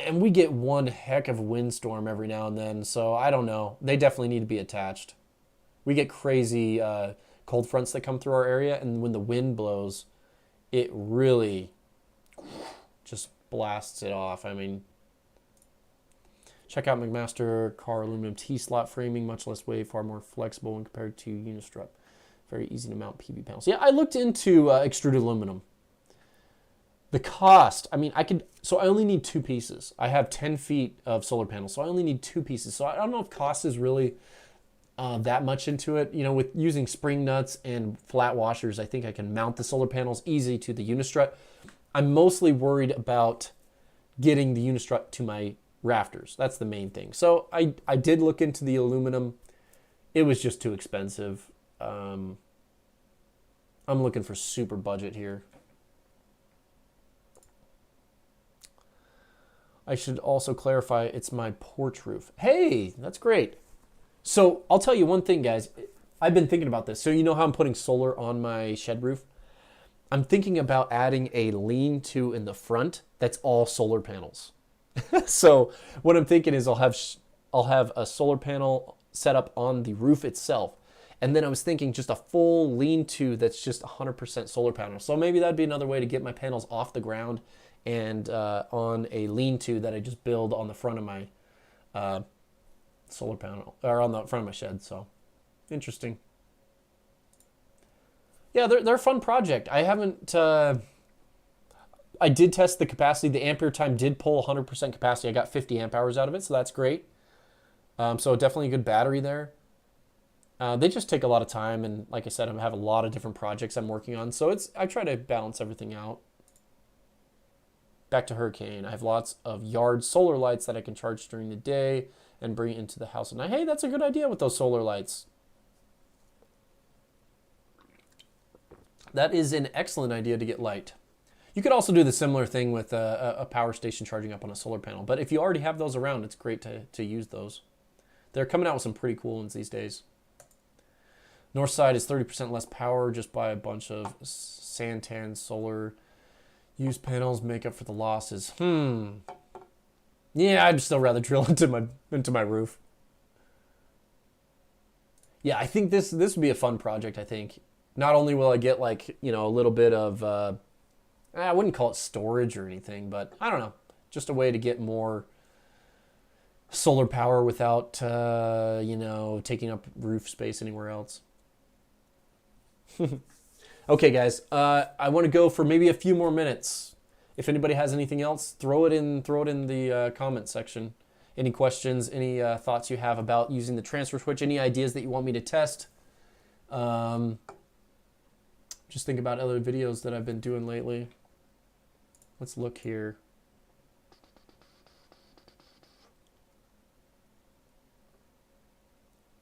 And we get one heck of a windstorm every now and then, so I don't know. They definitely need to be attached. We get crazy cold fronts that come through our area, and when the wind blows, it really just blasts it off. I mean, check out McMaster car aluminum T-slot framing, much less weight, far more flexible when compared to Unistrut. Very easy to mount PV panels. Yeah, I looked into extruded aluminum. The cost, I mean, I only need 2 pieces. I have 10 feet of solar panels, so I only need 2 pieces. So I don't know if cost is really that much into it. You know, with using spring nuts and flat washers, I think I can mount the solar panels easy to the Unistrut. I'm mostly worried about getting the Unistrut to my rafters. That's the main thing. So I did look into the aluminum. It was just too expensive. I'm looking for super budget here. I should also clarify it's my porch roof. Hey, that's great. So I'll tell you one thing, guys. I've been thinking about this. So you know how I'm putting solar on my shed roof? I'm thinking about adding a lean-to in the front that's all solar panels. So what I'm thinking is I'll have a solar panel set up on the roof itself. And then I was thinking just a full lean-to that's just 100% solar panel. So maybe that'd be another way to get my panels off the ground and on a lean-to that I just build on the front of my solar panel, or on the front of my shed. So interesting. Yeah, they're a fun project. I haven't. I did test the capacity. The ampere time did pull 100% capacity. I got 50 amp hours out of it, so that's great. So definitely a good battery there. They just take a lot of time, and like I said, I have a lot of different projects I'm working on. So I try to balance everything out. Back to Hurricane. I have lots of yard solar lights that I can charge during the day and bring into the house at night. Hey, that's a good idea with those solar lights. That is an excellent idea to get light. You could also do the similar thing with a power station charging up on a solar panel. But if you already have those around, it's great to use those. They're coming out with some pretty cool ones these days. North side is 30% less power. Just buy a bunch of Santan solar. Use panels, make up for the losses. Yeah, I'd still rather drill into my roof. Yeah, I think this would be a fun project, I think. Not only will I get like, you know, a little bit of I wouldn't call it storage or anything, but I don't know. Just a way to get more solar power without you know, taking up roof space anywhere else. Okay, guys, I want to go for maybe a few more minutes. If anybody has anything else, throw it in the comment section. Any questions, any thoughts you have about using the transfer switch, any ideas that you want me to test. Just think about other videos that I've been doing lately. Let's look here.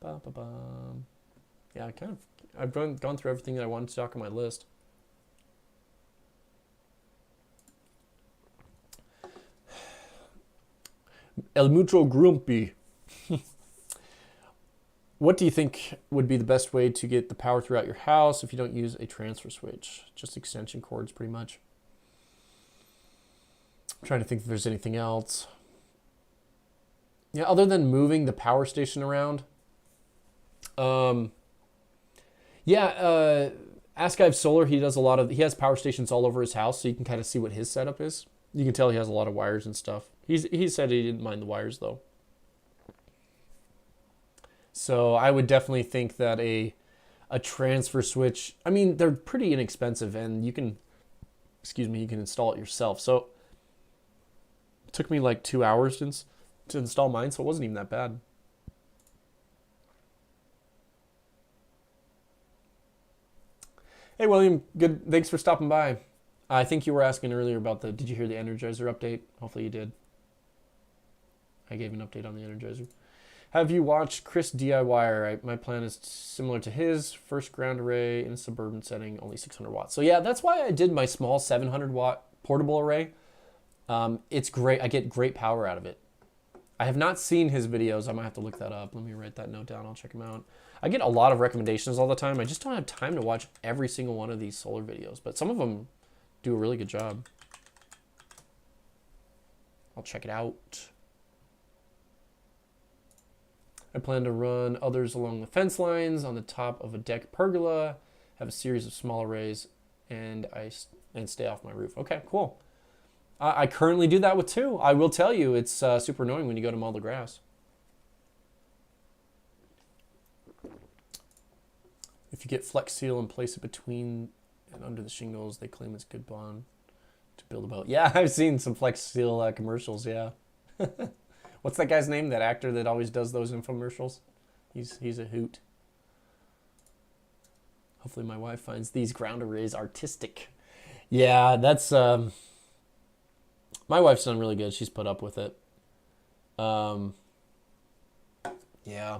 Ba-ba-bum. Yeah, I've gone through everything that I wanted to talk on my list. El Mucho Grumpy. What do you think would be the best way to get the power throughout your house if you don't use a transfer switch? Just extension cords, pretty much. I'm trying to think if there's anything else. Yeah, other than moving the power station around. Ask Ive Solar, he has power stations all over his house, so you can kind of see what his setup is. You can tell he has a lot of wires and stuff. He said he didn't mind the wires though. So I would definitely think that a transfer switch, I mean, they're pretty inexpensive and you can install it yourself. So it took me like 2 hours to install mine, so it wasn't even that bad. Hey, William, good. Thanks for stopping by. I think you were asking earlier about did you hear the Energizer update? Hopefully you did. I gave an update on the Energizer. Have you watched Chris DIY? My plan is similar to his. First ground array in a suburban setting, only 600 watts. So yeah, that's why I did my small 700 watt portable array. It's great. I get great power out of it. I have not seen his videos. I might have to look that up. Let me write that note down. I'll check them out. I get a lot of recommendations all the time. I just don't have time to watch every single one of these solar videos, but some of them do a really good job. I'll check it out. I plan to run others along the fence lines on the top of a deck pergola, have a series of small arrays, and stay off my roof. Okay, cool. I currently do that with 2. I will tell you, it's super annoying when you go to mow the grass. If you get Flex Seal and place it between and under the shingles, they claim it's good bond to build a boat. Yeah, I've seen some Flex Seal commercials, yeah. What's that guy's name? That actor that always does those infomercials? He's a hoot. Hopefully my wife finds these ground arrays artistic. Yeah, that's... my wife's done really good. She's put up with it. Yeah.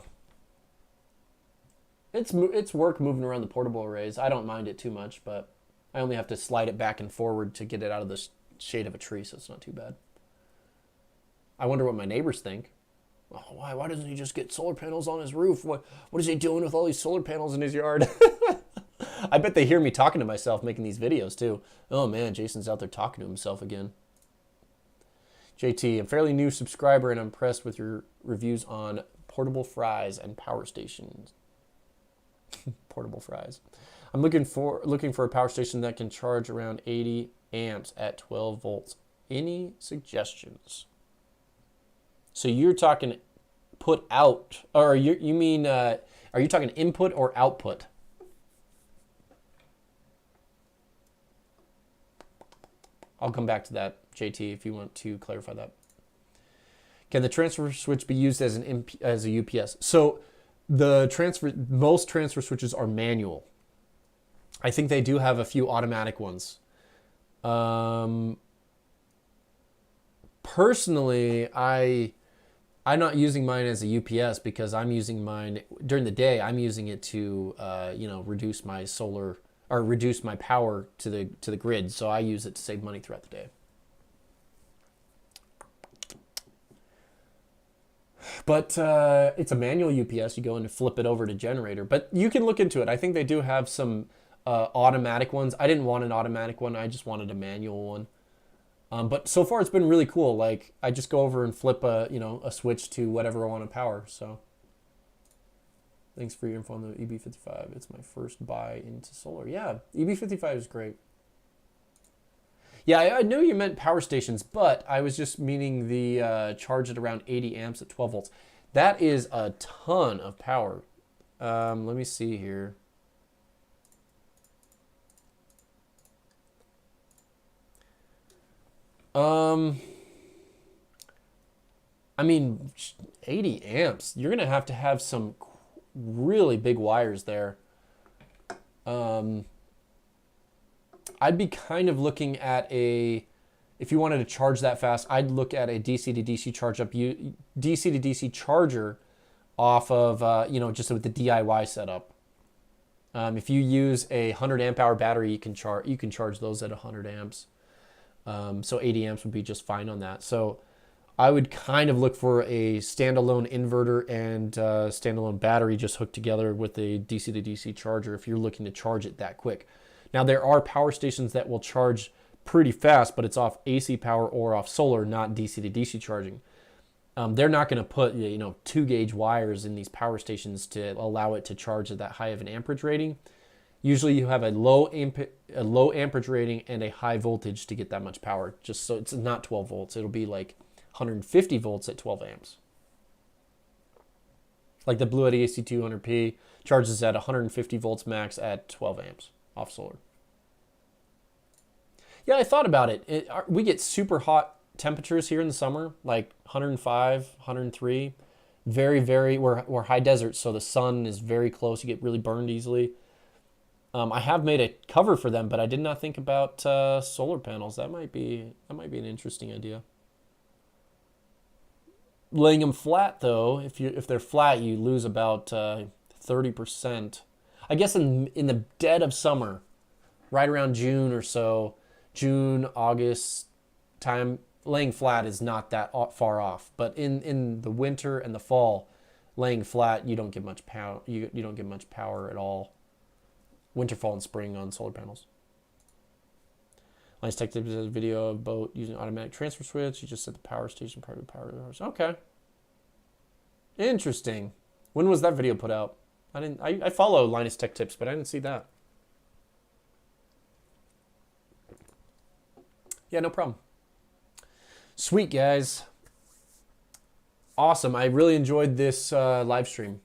It's work moving around the portable arrays. I don't mind it too much, but I only have to slide it back and forward to get it out of the shade of a tree, so it's not too bad. I wonder what my neighbors think. Oh, why doesn't he just get solar panels on his roof? What is he doing with all these solar panels in his yard? I bet they hear me talking to myself making these videos too. Oh man, Jason's out there talking to himself again. JT, I'm a fairly new subscriber and I'm impressed with your reviews on portable fries and power stations. Portable fries. I'm looking for a power station that can charge around 80 amps at 12 volts. Any suggestions? So you're talking put out, or you mean, are you talking input or output? I'll come back to that, JT, if you want to clarify that. Can the transfer switch be used as a UPS? So most transfer switches are manual. I think they do have a few automatic ones. Personally, I'm not using mine as a UPS because I'm using mine during the day. I'm using it to reduce my solar or reduce my power to the grid. So I use it to save money throughout the day. But it's a manual UPS. You go in and flip it over to generator. But you can look into it. I think they do have some automatic ones. I didn't want an automatic one. I just wanted a manual one. But so far it's been really cool. Like I just go over and flip a switch to whatever I want to power. So thanks for your info on the EB55. It's my first buy into solar. Yeah, EB55 is great. Yeah, I know you meant power stations, but I was just meaning the charge at around 80 amps at 12 volts. That is a ton of power. Let me see here. I mean, 80 amps. You're going to have some really big wires there. I'd be kind of looking at if you wanted to charge that fast, I'd look at a DC to DC charge up, DC to DC charger off of, just with the DIY setup. If you use a 100 amp hour battery, you can charge those at 100 amps. So 80 amps would be just fine on that. So I would kind of look for a standalone inverter and standalone battery just hooked together with a DC to DC charger if you're looking to charge it that quick. Now there are power stations that will charge pretty fast, but it's off AC power or off solar, not DC to DC charging. They're not going to put 2 gauge wires in these power stations to allow it to charge at that high of an amperage rating. Usually you have a low amperage rating and a high voltage to get that much power. Just so it's not 12 volts. It'll be like 150 volts at 12 amps. Like the Blue Yeti AC200P charges at 150 volts max at 12 amps off solar. Yeah, I thought about it. We get super hot temperatures here in the summer, like 105, 103. Very, very, we're high desert, so the sun is very close. You get really burned easily. I have made a cover for them, but I did not think about solar panels. That might be an interesting idea. Laying them flat though, if they're flat, you lose about 30%. I guess in the dead of summer, right around June or so, June, August time, laying flat is not that far off. But in the winter and the fall, laying flat, you don't get much power. You don't get much power at all. Winter, fall, and spring on solar panels. Nice Tech Tips has a video of boat using automatic transfer switch. You just set the power station part of the power. Okay. Interesting. When was that video put out? I follow Linus Tech Tips, but I didn't see that. Yeah, no problem. Sweet, guys. Awesome. I really enjoyed this live stream.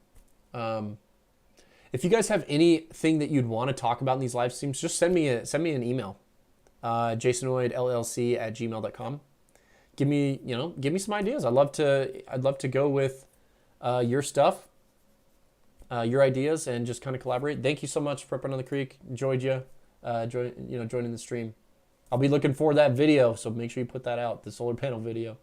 If you guys have anything that you'd want to talk about in these live streams, just send me an email. jasonoidllc@gmail.com. Give me some ideas. I'd love to go with your stuff, your ideas, and just kind of collaborate. Thank you so much for Prepping on the Creek. Enjoyed you, joining the stream. I'll be looking for that video, so make sure you put that out, the solar panel video.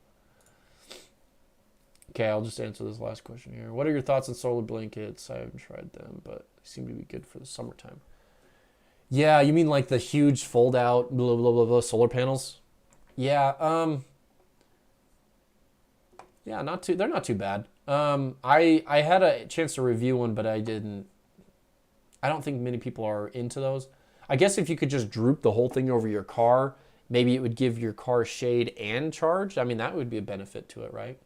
Okay, I'll just answer this last question here. What are your thoughts on solar blankets? I haven't tried them, but they seem to be good for the summertime. Yeah, you mean like the huge fold-out blah, blah, blah, blah, solar panels? Yeah, yeah, they're not too bad. I had a chance to review one, but I don't think many people are into those. I guess if you could just droop the whole thing over your car, maybe it would give your car shade and charge. I mean, that would be a benefit to it, right?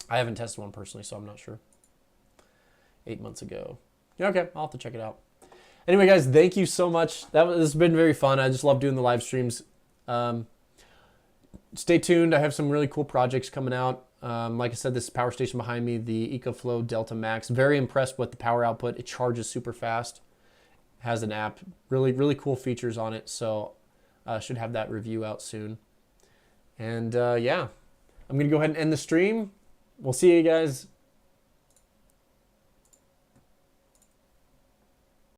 I haven't tested one personally, so I'm not sure. 8 months ago. Yeah, okay, I'll have to check it out. Anyway, guys, thank you so much. This has been very fun. I just love doing the live streams. Stay tuned. I have some really cool projects coming out. Like I said, this power station behind me, the EcoFlow Delta Max. Very impressed with the power output. It charges super fast. Has an app. Really, really cool features on it. So should have that review out soon. And yeah, I'm going to go ahead and end the stream. We'll see you guys